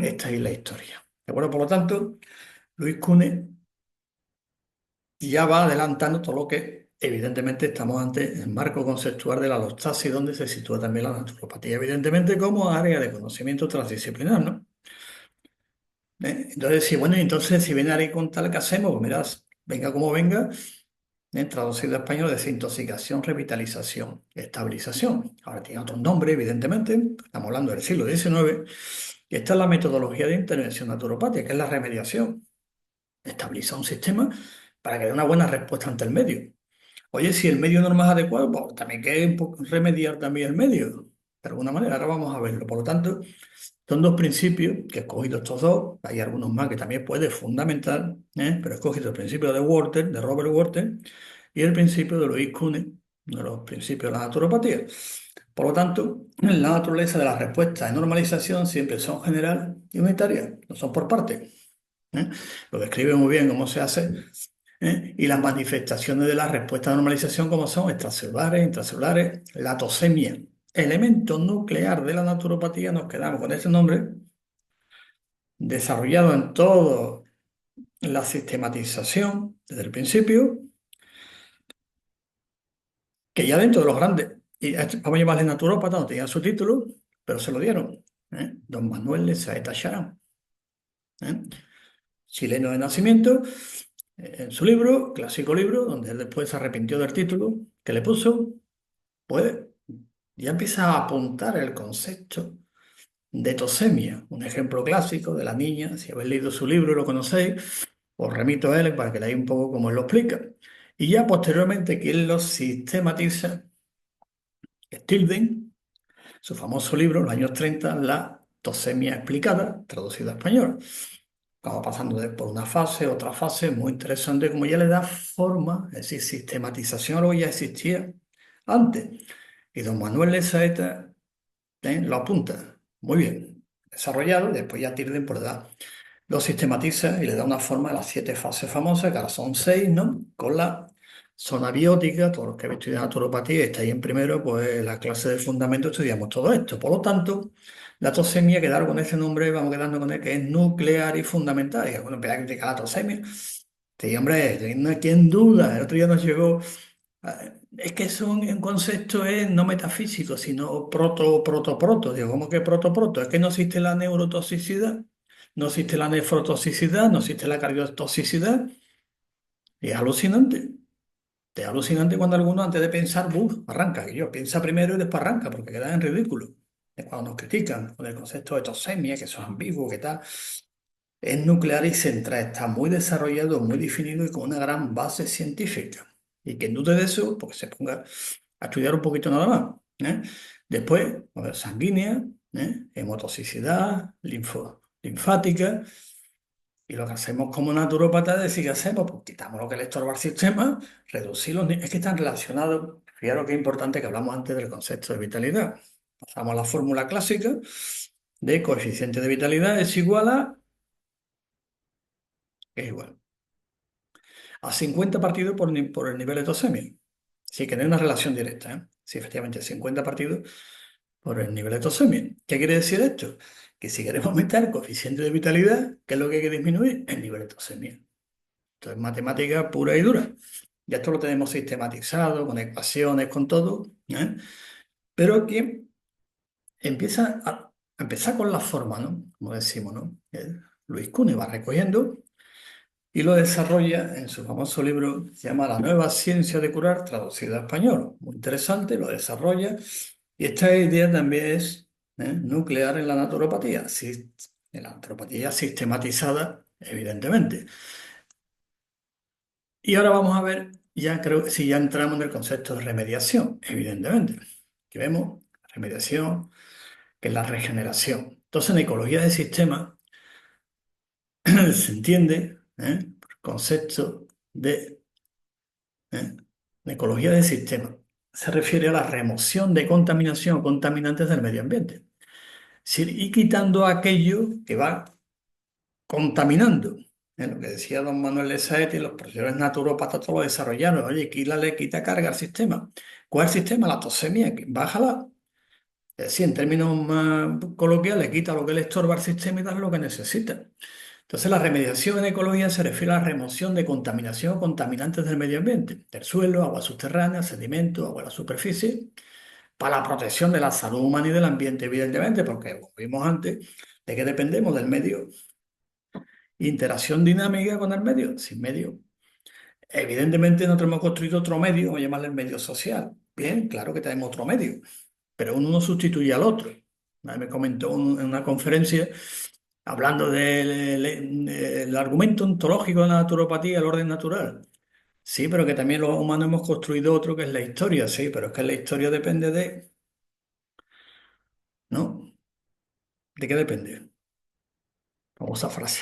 esta es la historia. ¿De acuerdo? Por lo tanto, Luis Cune ya va adelantando todo lo que, evidentemente, estamos ante el marco conceptual de la alostasis, donde se sitúa también la naturopatía, evidentemente, como área de conocimiento transdisciplinar, ¿no? Entonces, sí, bueno, entonces, si viene alguien con tal, ¿qué hacemos? Pues mirad, venga como venga, traducido a español, desintoxicación, revitalización, estabilización. Ahora tiene otro nombre, evidentemente, estamos hablando del siglo XIX. Y esta es la metodología de intervención naturopática, que es la remediación. Estabiliza un sistema para que dé una buena respuesta ante el medio. Oye, si el medio no es más adecuado, pues también hay que remediar también el medio, de alguna manera. Ahora vamos a verlo. Por lo tanto, son dos principios que he escogido estos dos. Hay algunos más que también puede fundamentar, pero he escogido el principio de Walter, de Robert Walter, y el principio de Louis Kuhne, uno de los principios de la naturopatía. Por lo tanto, la naturaleza de las respuestas de normalización siempre son general y unitarias, no son por partes. ¿eh? Lo describe muy bien cómo se hace. Y las manifestaciones de la respuesta de normalización, como son extracelulares, intracelulares, la tosemia, elemento nuclear de la naturopatía, nos quedamos con ese nombre, desarrollado en toda la sistematización desde el principio, que ya dentro de los grandes, y vamos a llamarle naturópata, no tenía su título, pero se lo dieron, don Manuel de Saeta Charán, ¿eh? Chileno de nacimiento, en su libro, clásico libro, donde él después se arrepintió del título que le puso, pues ya empieza a apuntar el concepto de tosemia, un ejemplo clásico de la niña. Si habéis leído su libro y lo conocéis, os remito a él para que leáis un poco cómo él lo explica. Y ya posteriormente, quien lo sistematiza, Stilden, su famoso libro, en los años 30, La tosemia explicada, traducido a español. Vamos pasando por una fase, otra fase, muy interesante, como ya le da forma, es decir, sistematización a lo que ya existía antes. Y don Manuel de Saeta lo apunta. Muy bien. Desarrollado, y después ya Tirden por edad lo sistematiza y le da una forma a las 7 fases famosas, que ahora son 6, ¿no? Con la zona biótica, todos los que habéis estudiado naturopatía y estáis en primero, pues la clase de fundamento estudiamos todo esto. Por lo tanto, la tosemia, quedar con ese nombre, vamos quedando con él, que es nuclear y fundamental. Y algunos empiezan a criticar la tosemia. Sí, hombre, no hay quien duda. El otro día nos llegó. Es que es un concepto no metafísico, sino proto. Digo, ¿cómo que proto? Es que no existe la neurotoxicidad, no existe la nefrotoxicidad, no existe la cardiotoxicidad. Y es alucinante. Es alucinante cuando alguno antes de pensar, arranca. Que yo piensa primero y después arranca, porque queda en ridículo. Es cuando nos critican con el concepto de tosemia, que eso es ambiguo, que tal. Es nuclear y central, está muy desarrollado, muy definido y con una gran base científica. Y quien dude de eso, pues se ponga a estudiar un poquito nada más. ¿eh? Después, a ver, sanguínea, hemotoxicidad, linfática. Y lo que hacemos como naturópata es decir, ¿qué hacemos? Pues quitamos lo que le estorba al sistema, reducir los Es que están relacionados. Fijaros que es importante que hablamos antes del concepto de vitalidad. Pasamos a la fórmula clásica de coeficiente de vitalidad es igual a, es igual a 50 partidos por el nivel de tosemia. Sí, que no hay una relación directa, ¿eh? Sí, efectivamente, 50 partidos por el nivel de tosemia. ¿Qué quiere decir esto? Que si queremos aumentar el coeficiente de vitalidad, ¿qué es lo que hay que disminuir? El nivel de tosemia. Esto es matemática pura y dura. Ya esto lo tenemos sistematizado, con ecuaciones, con todo, ¿eh? Pero aquí empieza a empezar con la forma, ¿no? Como decimos, ¿no? Luis Cune va recogiendo y lo desarrolla en su famoso libro que se llama La nueva ciencia de curar, traducido a español. Muy interesante, lo desarrolla. Y esta idea también es nuclear en la naturopatía, sí, en la naturopatía sistematizada, evidentemente. Y ahora vamos a ver, ya creo que si ya entramos en el concepto de remediación, evidentemente. Aquí vemos remediación, que es la regeneración. Entonces, en ecología de sistema se entiende por concepto de la ecología del sistema. Se refiere a la remoción de contaminación o contaminantes del medio ambiente. Es decir, y quitando aquello que va contaminando. Lo que decía don Manuel de Saeta y los profesores naturópatas todos lo desarrollaron. Oye, le quita carga al sistema. ¿Cuál es el sistema? La tosemia, bájala. Es decir, en términos más coloquiales, quita lo que le estorba al sistema y da lo que necesita. Entonces, la remediación en ecología se refiere a la remoción de contaminación o contaminantes del medio ambiente, del suelo, agua subterránea, sedimentos, agua a la superficie, para la protección de la salud humana y del ambiente, evidentemente, porque como vimos antes, ¿de qué dependemos? Del medio. Interacción dinámica con el medio, sin medio. Evidentemente, nosotros hemos construido otro medio, vamos a llamarle el medio social. Bien, claro que tenemos otro medio, pero uno no sustituye al otro. Me comentó en una conferencia hablando del argumento ontológico de la naturopatía, el orden natural. Sí, pero que también los humanos hemos construido otro que es la historia, sí, pero es que la historia depende de, ¿no? ¿De qué depende? Famosa frase.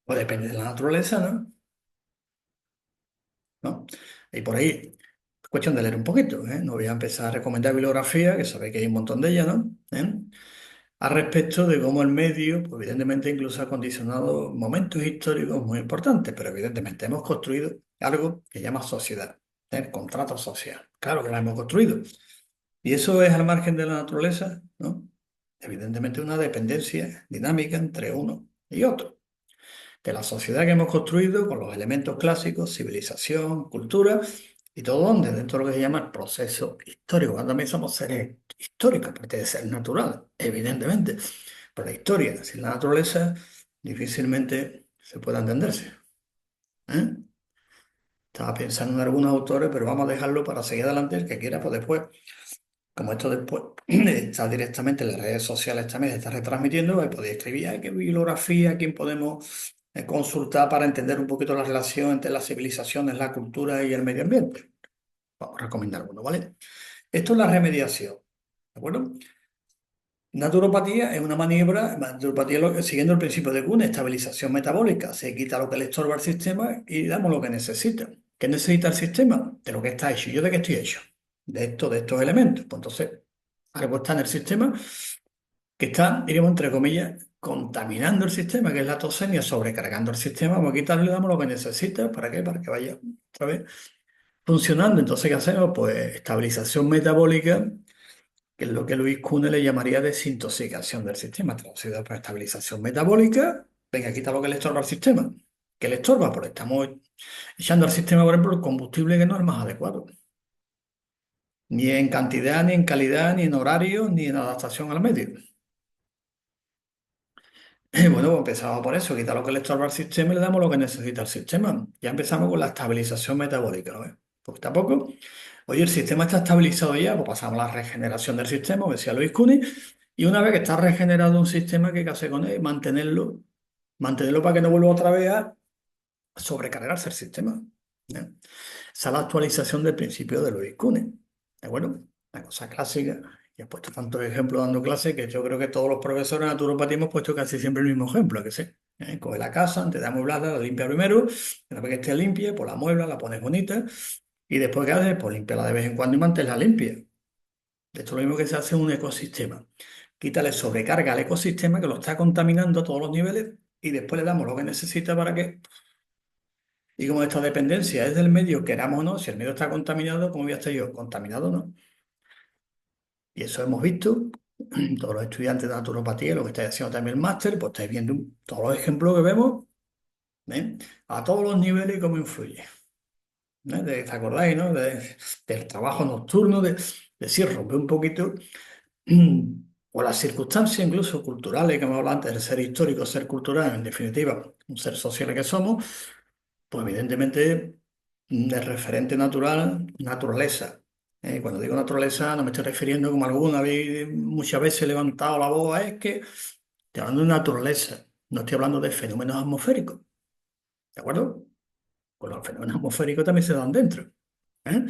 Pues depende de la naturaleza, ¿no? ¿No? Y por ahí, es cuestión de leer un poquito, ¿eh? No voy a empezar a recomendar bibliografía, que sabéis que hay un montón de ellas, ¿no? ¿Eh? Al respecto de cómo el medio, pues evidentemente incluso ha condicionado momentos históricos muy importantes, pero evidentemente hemos construido algo que llama sociedad, el contrato social. Claro que la hemos construido. Y eso es al margen de la naturaleza, ¿no? Evidentemente una dependencia dinámica entre uno y otro. De la sociedad que hemos construido con los elementos clásicos, civilización, cultura y todo donde dentro de lo que se llama el proceso histórico. Cuando también somos seres históricos, aparte de ser natural, evidentemente. Pero la historia sin la naturaleza difícilmente se puede entenderse. ¿Eh? Estaba pensando en algunos autores, pero vamos a dejarlo para seguir adelante. El que quiera, pues después, como esto después está directamente en las redes sociales también, se está retransmitiendo, pues podéis escribir, "Ay, qué bibliografía, quién podemos consultar para entender un poquito la relación entre las civilizaciones, la cultura y el medio ambiente". Vamos a recomendar alguno, ¿vale? Esto es la remediación, ¿de acuerdo? Naturopatía es una maniobra, naturopatía siguiendo el principio de Kuhn, estabilización metabólica. Se quita lo que le estorba al sistema y damos lo que necesita. ¿Qué necesita el sistema? De lo que está hecho. ¿Yo de qué estoy hecho? De esto, de estos elementos. Pues entonces, algo está en el sistema que está, diríamos, entre comillas, contaminando el sistema, que es la toxemia, sobrecargando el sistema. Vamos a quitarle y le damos lo que necesita. ¿Para qué? Para que vaya otra vez funcionando. Entonces, ¿qué hacemos? Pues estabilización metabólica, que es lo que Luis Kuhn le llamaría desintoxicación del sistema, traducido por estabilización metabólica. Venga, quita lo que le estorba al sistema. ¿Qué le estorba? Porque estamos echando al sistema, por ejemplo, el combustible que no es el más adecuado. Ni en cantidad, ni en calidad, ni en horario, ni en adaptación al medio. Bueno, pues empezamos por eso, quitar lo que le estorba al sistema y le damos lo que necesita el sistema. Ya empezamos con la estabilización metabólica, ¿no? Poquito a poco. Oye, el sistema está estabilizado ya, pues pasamos a la regeneración del sistema, como decía Luis Cuni, y una vez que está regenerado un sistema, ¿qué hay que hacer con él? Mantenerlo para que no vuelva otra vez a sobrecargarse el sistema. ¿Eh? Esa es la actualización del principio de Luis Cuni. ¿De acuerdo? Una cosa clásica. Y he puesto tantos ejemplos dando clases que yo creo que todos los profesores de naturopatía hemos puesto casi siempre el mismo ejemplo, que sé. Coge la casa, antes de amueblarla, la limpia primero, una vez que esté limpia, pues la muebla, la pones bonita, y después, ¿qué haces? Pues limpiarla de vez en cuando y mantenerla limpia. Esto es lo mismo que se hace en un ecosistema. Quítale sobrecarga al ecosistema que lo está contaminando a todos los niveles y después le damos lo que necesita para que, y como esta dependencia es del medio, queramos o no, si el medio está contaminado, ¿cómo voy a estar yo? Contaminado, ¿no? Y eso hemos visto, todos los estudiantes de naturopatía, lo que estáis haciendo también el máster, pues estáis viendo todos los ejemplos que vemos, ¿eh? A todos los niveles y cómo influye. ¿Te acordáis, no? Del trabajo nocturno, de si rompe un poquito o las circunstancias incluso culturales que hemos hablado antes, del ser histórico, ser cultural, en definitiva, un ser social que somos, pues evidentemente el referente natural, naturaleza. Cuando digo naturaleza no me estoy refiriendo como alguna vez, muchas veces levantado la voz, es que estoy hablando de naturaleza, no estoy hablando de fenómenos atmosféricos, ¿de acuerdo? Pues los fenómenos atmosféricos también se dan dentro. ¿Eh?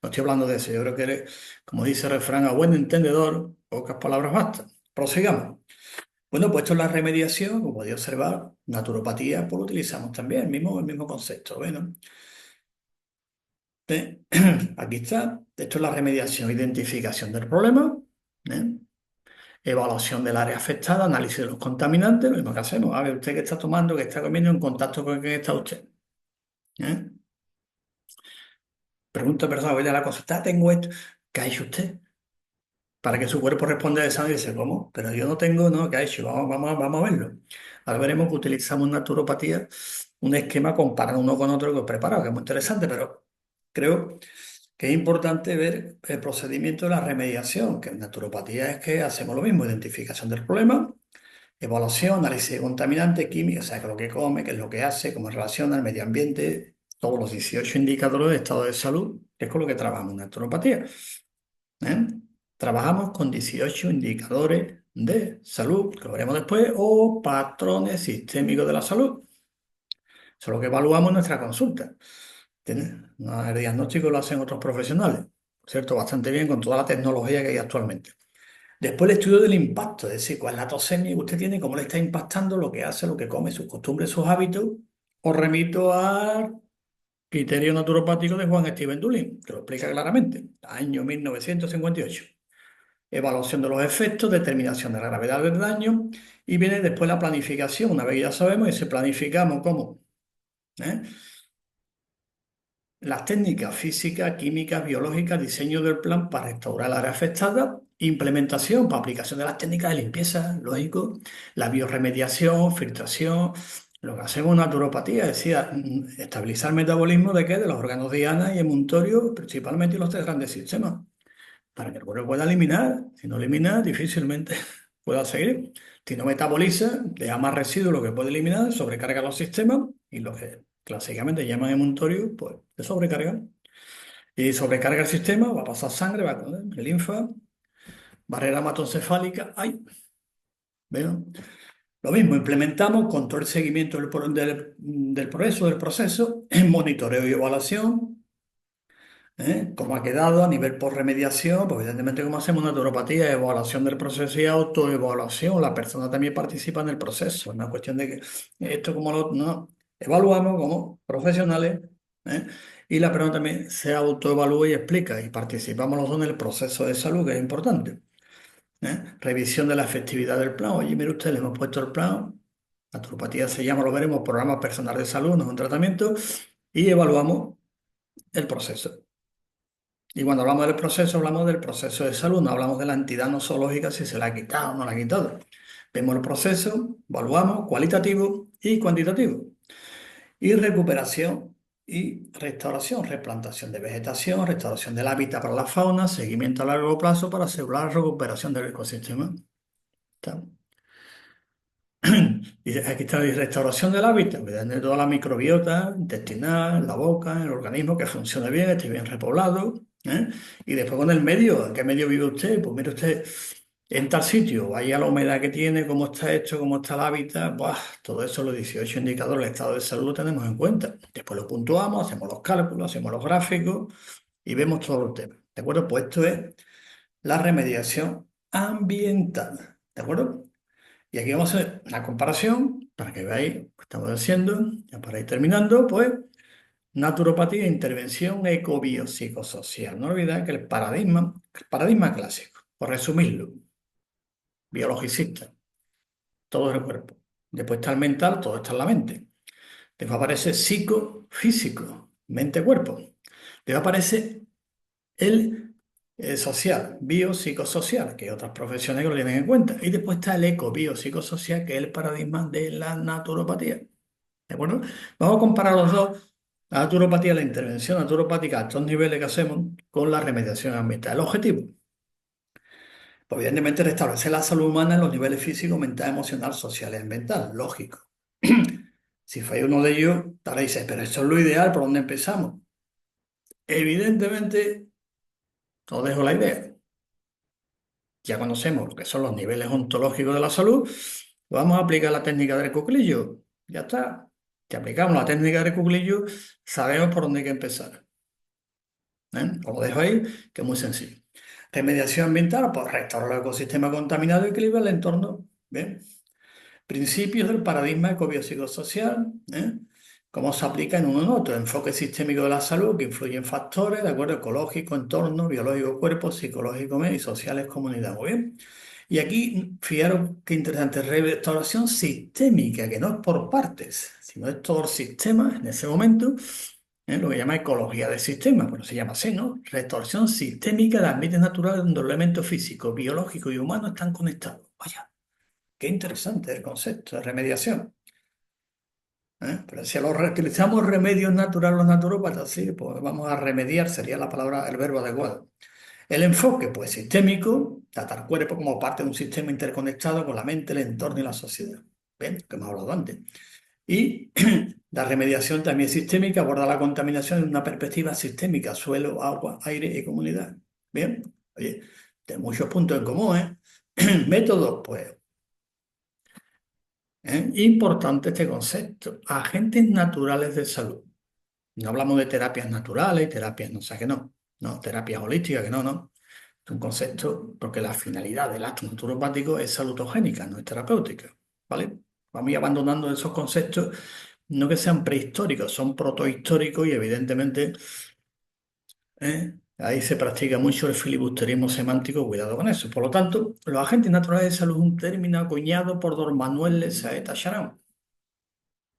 No estoy hablando de eso, yo creo que, como dice el refrán, a buen entendedor, pocas palabras bastan. Prosigamos. Bueno, pues esto es la remediación, como podéis observar, naturopatía, pues lo utilizamos también, el mismo concepto. Bueno, ¿eh? Aquí está, esto es la remediación, identificación del problema, ¿eh? Evaluación del área afectada, análisis de los contaminantes, lo mismo que hacemos. A ver, usted qué está tomando, qué está comiendo, en contacto con qué está usted. ¿Eh? Pregunta personal, voy a la consulta, tengo esto, ¿qué ha hecho usted? Para que su cuerpo responda de esa y dice, ¿cómo? Pero yo no tengo, ¿no? ¿Qué ha hecho? Vamos a verlo. Ahora veremos que utilizamos en naturopatía un esquema comparado uno con otro que he preparado, que es muy interesante, pero creo que es importante ver el procedimiento de la remediación, que en naturopatía es que hacemos lo mismo, identificación del problema, evaluación, análisis de contaminantes, química, o sea, qué es lo que come, qué es lo que hace, cómo relaciona el medio ambiente, todos los 18 indicadores de estado de salud, que es con lo que trabajamos en naturopatía. ¿Eh? Trabajamos con 18 indicadores de salud, que lo veremos después, o patrones sistémicos de la salud. Eso es lo que evaluamos en nuestra consulta. El diagnóstico lo hacen otros profesionales, ¿cierto? Bastante bien con toda la tecnología que hay actualmente. Después el estudio del impacto, es decir, cuál es la tosemia que usted tiene, cómo le está impactando lo que hace, lo que come, sus costumbres, sus hábitos. Os remito al criterio naturopático de Juan Steven Dulin, que lo explica claramente, año 1958. Evaluación de los efectos, determinación de la gravedad del daño y viene después la planificación. Una vez que ya sabemos y se planificamos cómo. ¿Eh? Las técnicas físicas, químicas, biológicas, diseño del plan para restaurar el área afectada, implementación para aplicación de las técnicas de limpieza, lógico, la biorremediación, filtración, lo que hacemos en naturopatía, es decir, estabilizar el metabolismo de qué, de los órganos diana y emuntorio, principalmente los tres grandes sistemas, para que el cuerpo pueda eliminar. Si no elimina, difícilmente pueda seguir. Si no metaboliza, deja más residuos lo que puede eliminar, sobrecarga los sistemas y lo que clásicamente llaman emuntorio, pues se sobrecarga. Y sobrecarga el sistema, va a pasar sangre, va a linfa, barrera hematoencefálica. ¡Ay! ¿Veo? Lo mismo, implementamos control y seguimiento del progreso, del proceso, monitoreo y evaluación. ¿Cómo ha quedado a nivel por remediación? Pues evidentemente como hacemos naturopatía, evaluación del proceso y autoevaluación. La persona también participa en el proceso. Es una cuestión de que esto como lo no, evaluamos como profesionales, ¿eh? Y la persona también se autoevalúa y explica y participamos los dos en el proceso de salud, que es importante. Revisión de la efectividad del plan. Oye, mire usted, le hemos puesto el plan. Naturopatía se llama, lo veremos, programa personal de salud, no es un tratamiento. Y evaluamos el proceso. Y cuando hablamos del proceso, hablamos del proceso de salud, no hablamos de la entidad nosológica, si se la ha quitado o no la ha quitado. Vemos el proceso, evaluamos cualitativo y cuantitativo. Y recuperación y restauración, replantación de vegetación, restauración del hábitat para la fauna, seguimiento a largo plazo para asegurar la recuperación del ecosistema. ¿Está? Y aquí está la restauración del hábitat, de toda la microbiota intestinal, la boca, el organismo que funcione bien, esté bien repoblado. Y después con el medio, ¿en qué medio vive usted? Pues mire usted, en tal sitio, vaya la humedad que tiene, cómo está hecho, cómo está el hábitat, ¡buah! Todo eso, los 18 indicadores del estado de salud lo tenemos en cuenta. Después lo puntuamos, hacemos los cálculos, hacemos los gráficos y vemos todo el tema. ¿De acuerdo? Pues esto es la remediación ambiental. ¿De acuerdo? Y aquí vamos a hacer una comparación para que veáis lo que estamos haciendo. Ya para ir terminando, pues, naturopatía e intervención ecobiopsicosocial. No olvidéis que el paradigma clásico, por resumirlo, biologicista, todo es el cuerpo. Después está el mental, todo está en la mente. Después aparece psicofísico, mente-cuerpo. Después aparece el social, biopsicosocial, que hay otras profesiones que lo tienen en cuenta. Y después está el ecobiopsicosocial, que es el paradigma de la naturopatía. ¿De acuerdo? Vamos a comparar los dos, la naturopatía, la intervención naturopática a estos niveles que hacemos con la remediación ambiental. El objetivo, pues, evidentemente, restablecer la salud humana en los niveles físico, mental, emocional, social y ambiental. Lógico. Si falla uno de ellos, ahora dice, pero esto es lo ideal, ¿por dónde empezamos? Evidentemente, os dejo la idea. Ya conocemos lo que son los niveles ontológicos de la salud, vamos a aplicar la técnica del cuclillo. Ya está. Si aplicamos la técnica del cuclillo, sabemos por dónde hay que empezar. Os lo dejo ahí, que es muy sencillo. Remediación ambiental, pues restaurar el ecosistema contaminado y equilibrar el entorno. ¿Bien? Principios del paradigma ecobiopsicosocial, cómo se aplica en uno en otro. Enfoque sistémico de la salud que influye en factores, de acuerdo, ecológico, entorno, biológico, cuerpo, psicológico, y sociales, comunidad. Muy bien. Y aquí, fijaros qué interesante, restauración sistémica, que no es por partes, sino es todo el sistema en ese momento, lo que llama ecología del sistema, pero se llama así, ¿no? Restauración sistémica de ambientes naturales donde los elementos físicos, biológicos y humanos están conectados. Vaya. Qué interesante el concepto de remediación. Pero si utilizamos remedios naturales, los naturópatas, sí, pues vamos a remediar, sería la palabra, el verbo adecuado. El enfoque, pues sistémico, tratar el cuerpo como parte de un sistema interconectado con la mente, el entorno y la sociedad. ¿Ven? Que hemos hablado antes. Y la remediación también sistémica aborda la contaminación en una perspectiva sistémica, suelo, agua, aire y comunidad. Bien, oye, de muchos puntos en común, ¿eh? Métodos, pues, importante este concepto. Agentes naturales de salud. No hablamos de terapias naturales, terapias no sé qué no, no, terapias holísticas que no, no. Es un concepto porque la finalidad del acto naturopático es salutogénica, no es terapéutica, ¿vale? Vamos a ir abandonando esos conceptos, no que sean prehistóricos, son protohistóricos y evidentemente ahí se practica mucho el filibusterismo semántico, cuidado con eso. Por lo tanto, los agentes naturales de salud es un término acuñado por don Manuel de Saeta Charán.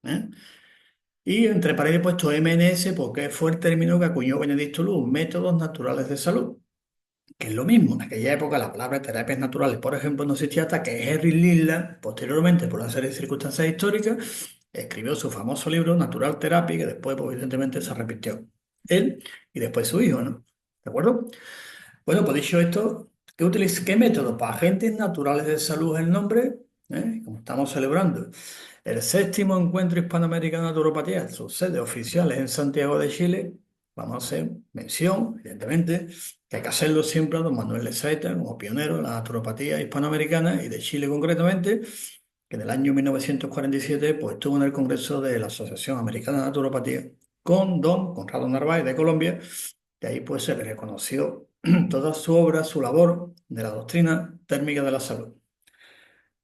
¿Eh? Y entre paréntesis he puesto MNS porque fue el término que acuñó Benedicto Luz, métodos naturales de salud, que es lo mismo. En aquella época la palabra terapias naturales, por ejemplo, no existía hasta que Henry Lindland, posteriormente, por una serie de circunstancias históricas, escribió su famoso libro Natural Therapy, que después, pues, evidentemente, se repitió. Él y después su hijo, ¿no? ¿De acuerdo? Bueno, pues dicho esto, ¿qué método? Para agentes naturales de salud es el nombre, como estamos celebrando el séptimo encuentro hispanoamericano de naturopatía, sus sedes oficiales en Santiago de Chile. Vamos a hacer mención, evidentemente, que hay que hacerlo siempre a don Manuel de Saeta, como pionero de la naturopatía hispanoamericana y de Chile concretamente, que en el año 1947 pues, estuvo en el Congreso de la Asociación Americana de Naturopatía con don Conrado Narváez de Colombia. De ahí pues se le reconoció toda su obra, su labor de la doctrina térmica de la salud.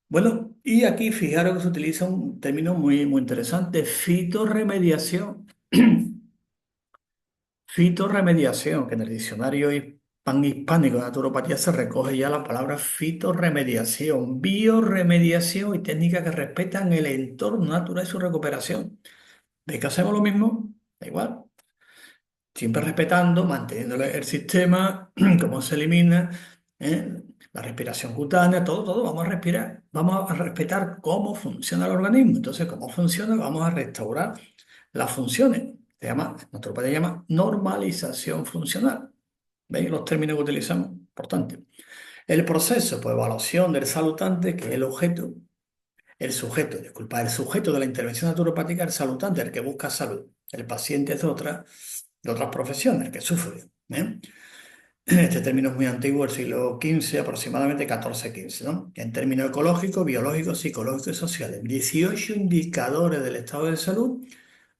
Bueno, y aquí fijaros que se utiliza un término muy, muy interesante, fitorremediación. Fitorremediación, que en el diccionario panhispánico de naturopatía se recoge ya la palabra fitorremediación, biorremediación y técnicas que respetan el entorno natural y su recuperación. ¿Veis que hacemos lo mismo? Da igual. Siempre respetando, manteniendo el sistema, cómo se elimina, ¿eh? La respiración cutánea, todo, todo, vamos a respirar, vamos a respetar cómo funciona el organismo. Entonces, cómo funciona, vamos a restaurar las funciones. Se llama, nuestro padre llama normalización funcional. ¿Veis los términos que utilizamos? Importante. El proceso, pues evaluación del salutante, que es el objeto, el sujeto, disculpa, el sujeto de la intervención naturopática, el salutante, el que busca salud. El paciente es de otras profesiones, el que sufre. ¿Eh? Este término es muy antiguo, del siglo XV, aproximadamente 14-15, ¿no? En términos ecológicos, biológicos, psicológicos y sociales. 18 indicadores del estado de salud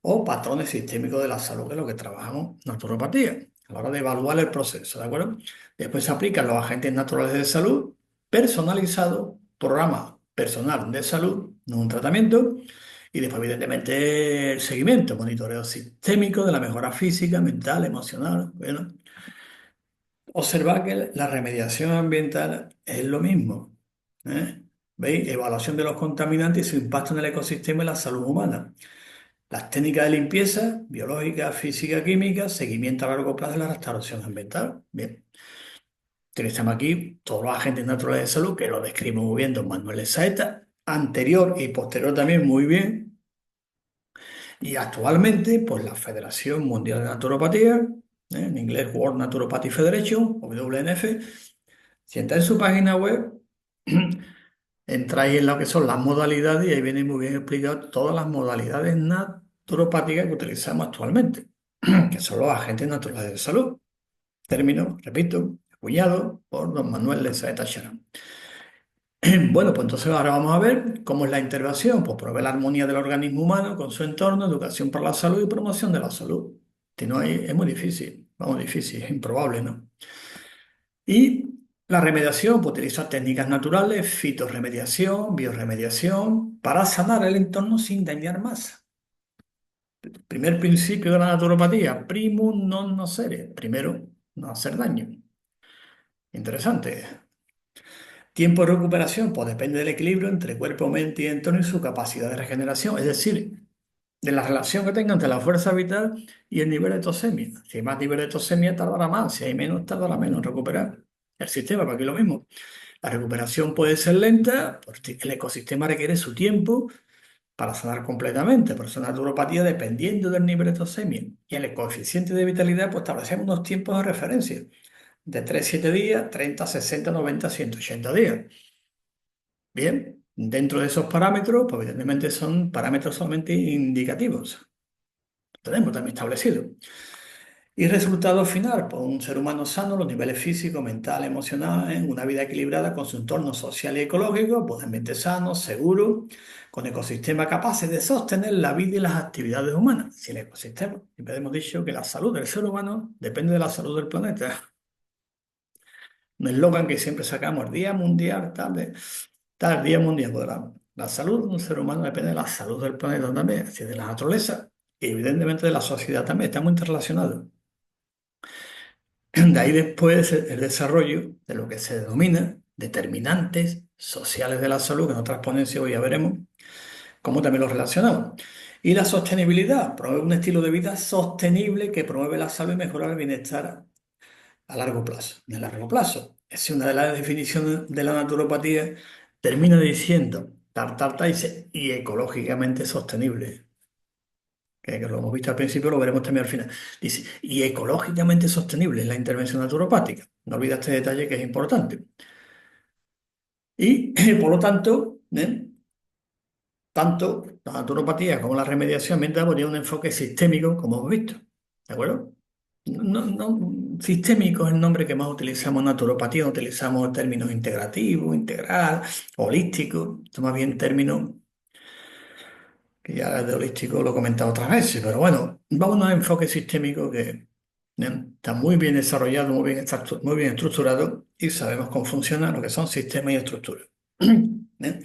o patrones sistémicos de la salud, que es lo que trabajamos naturopatía, a la hora de evaluar el proceso, ¿de acuerdo? Después se aplican los agentes naturales de salud personalizados, programa personal de salud, no un tratamiento, y después, evidentemente, el seguimiento, monitoreo sistémico de la mejora física, mental, emocional, bueno. Observar que la remediación ambiental es lo mismo. ¿Eh? ¿Veis? Evaluación de los contaminantes y su impacto en el ecosistema y la salud humana. Las técnicas de limpieza, biológica, física, química, seguimiento a largo plazo de la restauración ambiental. Bien, utilizamos aquí todos los agentes naturales de salud, que lo describe muy bien don Manuel Saeta, anterior y posterior también muy bien. Y actualmente, pues la Federación Mundial de Naturopatía, en inglés World Naturopathy Federation, o WNF, si entráis en su página web, entráis en lo que son las modalidades y ahí viene muy bien explicado todas las modalidades naturopáticas que utilizamos actualmente, que son los agentes naturales de salud. Término, repito, acuñado por don Manuel de Saeta Charán. Bueno, pues entonces ahora vamos a ver cómo es la intervención. Pues promover la armonía del organismo humano con su entorno, educación para la salud y promoción de la salud. Si no, es muy difícil, vamos, difícil, es improbable, ¿no? Y la remediación, pues utiliza técnicas naturales, fitorremediación, biorremediación, para sanar el entorno sin dañar más. Primer principio de la naturopatía, primum non nocere. Primero, no hacer daño. Interesante. Tiempo de recuperación, pues depende del equilibrio entre cuerpo, mente y entorno y su capacidad de regeneración, es decir, de la relación que tenga entre la fuerza vital y el nivel de tosemia. Si hay más nivel de tosemia, tardará más, si hay menos, tardará menos en recuperar. El sistema, para aquí lo mismo. La recuperación puede ser lenta, porque el ecosistema requiere su tiempo para sanar completamente. Por eso la naturopatía, dependiendo del nivel de tosemia y el coeficiente de vitalidad, pues establecemos unos tiempos de referencia de 3-7 días, 30, 60, 90, 180 días. Bien, dentro de esos parámetros, pues evidentemente son parámetros solamente indicativos. Lo tenemos también establecido. Y resultado final, pues un ser humano sano, los niveles físicos, mental, emocionales, una vida equilibrada con su entorno social y ecológico, pues ambiente sano, seguro, con ecosistemas capaces de sostener la vida y las actividades humanas. Si el ecosistema, siempre hemos dicho que la salud del ser humano depende de la salud del planeta. Un eslogan que siempre sacamos, Día Mundial, tal Día Mundial. Pues la salud de un ser humano depende de la salud del planeta también, es decir, de la naturaleza y evidentemente de la sociedad también, estamos interrelacionados. De ahí después el desarrollo de lo que se denomina determinantes sociales de la salud, que en otras ponencias hoy ya veremos cómo también los relacionamos. Y la sostenibilidad, promueve un estilo de vida sostenible que promueve la salud y mejora el bienestar a largo plazo. En el largo plazo, es una de las definiciones de la naturopatía, termina diciendo, dice, y ecológicamente sostenible. Que lo hemos visto al principio, lo veremos también al final. Dice, y ecológicamente sostenible es la intervención naturopática. No olvides este detalle que es importante. Y por lo tanto, tanto la naturopatía como la remediación ambiental tienen un enfoque sistémico, como hemos visto. ¿De acuerdo? Sistémico es el nombre que más utilizamos en naturopatía, no utilizamos términos integrativo, integral, holístico, esto más bien términos que ya de holístico lo he comentado otras veces, pero bueno, vamos a un enfoque sistémico que está muy bien desarrollado, muy bien estructurado y sabemos cómo funciona lo que son sistemas y estructuras. ¿Eh?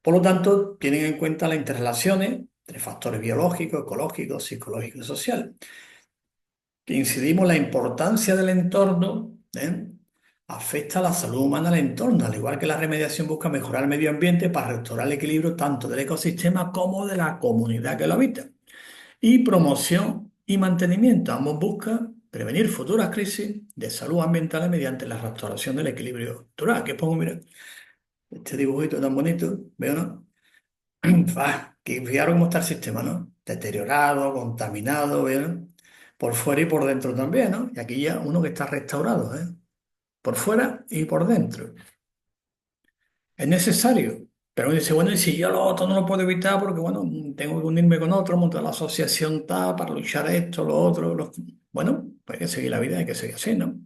Por lo tanto, tienen en cuenta las interrelaciones entre factores biológicos, ecológicos, psicológicos y sociales. Incidimos en la importancia del entorno, afecta a la salud humana del entorno, al igual que la remediación busca mejorar el medio ambiente para restaurar el equilibrio tanto del ecosistema como de la comunidad que lo habita. Y promoción y mantenimiento, ambos buscan prevenir futuras crisis de salud ambiental mediante la restauración del equilibrio natural. Aquí pongo, mira, este dibujito tan bonito, ¿veo, no? Que fijaros cómo está el sistema, ¿no? Deteriorado, contaminado, ¿veo? Por fuera y por dentro también, ¿no? Y aquí ya uno que está restaurado, ¿eh? Por fuera y por dentro. Es necesario. Pero uno dice, bueno, y si yo lo otro no lo puedo evitar porque, bueno, tengo que unirme con otro, montar la asociación tal para luchar esto, lo otro. Bueno, pues hay que seguir la vida, hay que seguir así, ¿no?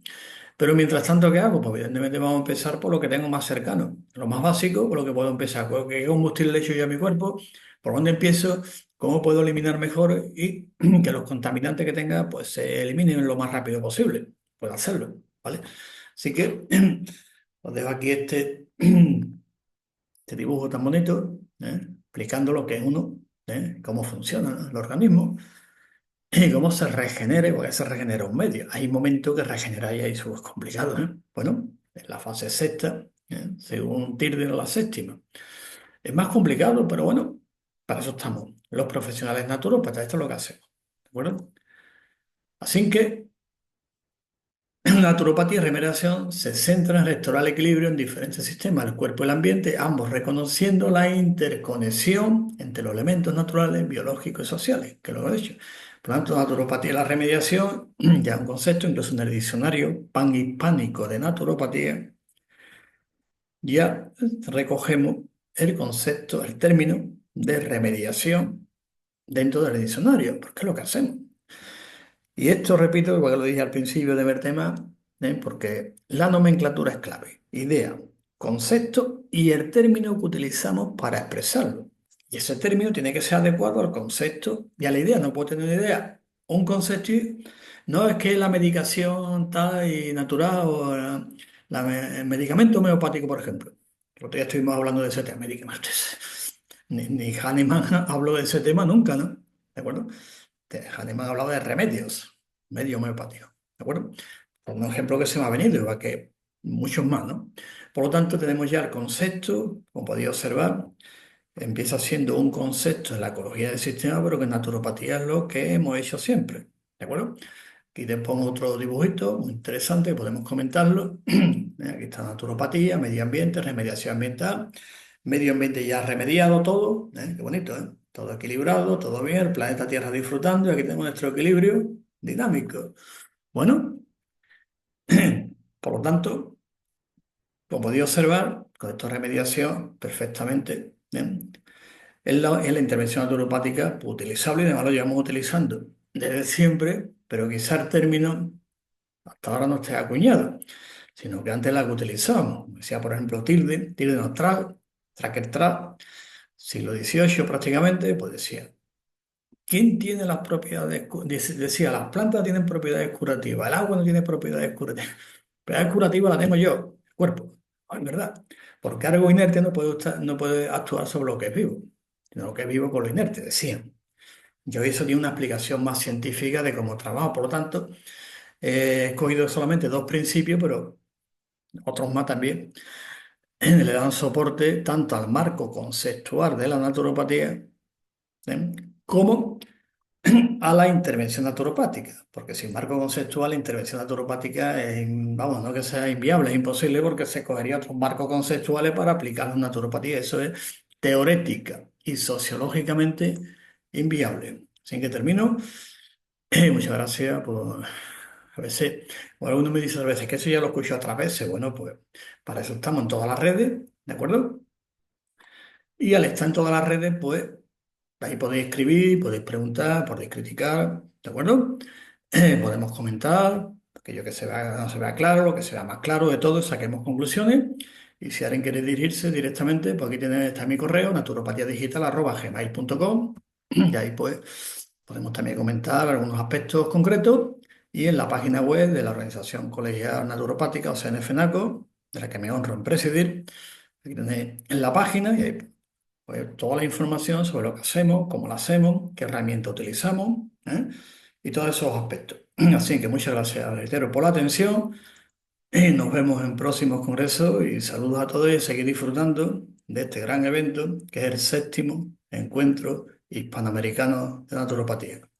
Pero mientras tanto, ¿qué hago? Pues evidentemente vamos a empezar por lo que tengo más cercano. Lo más básico, por lo que puedo empezar. ¿Qué combustible le echo yo a mi cuerpo? ¿Por dónde empiezo? ¿Cómo puedo eliminar mejor? Y que los contaminantes que tenga, pues se eliminen lo más rápido posible. Puedo hacerlo, ¿vale? Así que os dejo aquí este dibujo tan bonito, explicando lo que es uno, cómo funciona, ¿no?, el organismo y cómo se regenere, porque se regenera un medio. Hay momentos que regenerar y ahí es complicado, ¿eh? Bueno, en la fase sexta, según Tirden, la séptima. Es más complicado, pero bueno, para eso estamos. Los profesionales naturópatas, esto es lo que hacemos. ¿De acuerdo? Así que la naturopatía y regeneración se centra en restaurar el equilibrio en diferentes sistemas, el cuerpo y el ambiente, ambos reconociendo la interconexión entre los elementos naturales, biológicos y sociales, que lo he dicho. Por lo tanto, la naturopatía y la remediación, ya es un concepto, incluso en el diccionario panhispánico de naturopatía, ya recogemos el concepto, el término de remediación dentro del diccionario, porque es lo que hacemos. Y esto, repito, igual que lo dije al principio de ver tema, porque la nomenclatura es clave. Idea, concepto y el término que utilizamos para expresarlo. Y ese término tiene que ser adecuado al concepto y a la idea. No puedo tener una idea, un concepto. No es que la medicación tal y natural o el medicamento homeopático, por ejemplo. El otro día estuvimos hablando de ese tema, medicamentos. Ni Hahnemann habló de ese tema nunca, ¿no? ¿De acuerdo? Hahnemann ha hablado de remedios, medio homeopático, ¿de acuerdo? Por un ejemplo que se me ha venido, igual que muchos más, ¿no? Por lo tanto, tenemos ya el concepto, como podéis observar, empieza siendo un concepto en la ecología del sistema, pero que en naturopatía es lo que hemos hecho siempre, ¿de acuerdo? Aquí te pongo otro dibujito muy interesante, podemos comentarlo. Aquí está naturopatía, medio ambiente, remediación ambiental. Medio ambiente ya remediado todo, qué bonito, ¿eh? Todo equilibrado, todo bien, el planeta Tierra disfrutando y aquí tenemos nuestro equilibrio dinámico. Bueno, por lo tanto, como podéis observar, con esta remediación perfectamente, es la intervención naturopática pues, utilizable y además lo llevamos utilizando desde siempre pero quizá el término hasta ahora no esté acuñado, sino que antes la que utilizábamos. Decía, por ejemplo, tilde, tilde neutral, tracker trap, siglo XVIII prácticamente, pues decía, ¿quién tiene las propiedades? Decía, las plantas tienen propiedades curativas, el agua no tiene propiedades curativas. Propiedades curativas la tengo yo, el cuerpo. Ah, es verdad. Porque algo inerte no puede actuar sobre lo que es vivo, sino lo que es vivo con lo inerte, decía. Yo eso tiene una explicación más científica de cómo trabajo, por lo tanto, he escogido solamente dos principios, pero otros más también, le dan soporte tanto al marco conceptual de la naturopatía, ¿eh? como a la intervención naturopática, porque sin marco conceptual la intervención naturopática es, vamos, no que sea inviable, es imposible porque se cogería otros marcos conceptuales para aplicar la naturopatía. Eso es teorética y sociológicamente inviable. Así que termino. Muchas gracias por... A veces, bueno, uno me dice a veces que eso ya lo escucho otras veces. Bueno, pues para eso estamos en todas las redes, ¿de acuerdo? Y al estar en todas las redes, pues ahí podéis escribir, podéis preguntar, podéis criticar, ¿de acuerdo? Podemos comentar, aquello que se vea, no se vea claro, lo que se vea más claro de todo, saquemos conclusiones. Y si alguien quiere dirigirse directamente, pues aquí está mi correo, naturopatiadigital@gmail.com. Y ahí pues podemos también comentar algunos aspectos concretos. Y en la página web de la Organización Colegial Naturopática, o sea, NFNACO, de la que me honro en presidir, aquí tenéis en la página y ahí pues, toda la información sobre lo que hacemos, cómo lo hacemos, qué herramienta utilizamos, ¿eh? Y todos esos aspectos. Así que muchas gracias, reitero, por la atención. Nos vemos en próximos congresos y saludos a todos y seguir disfrutando de este gran evento que es el séptimo encuentro hispanoamericano de naturopatía.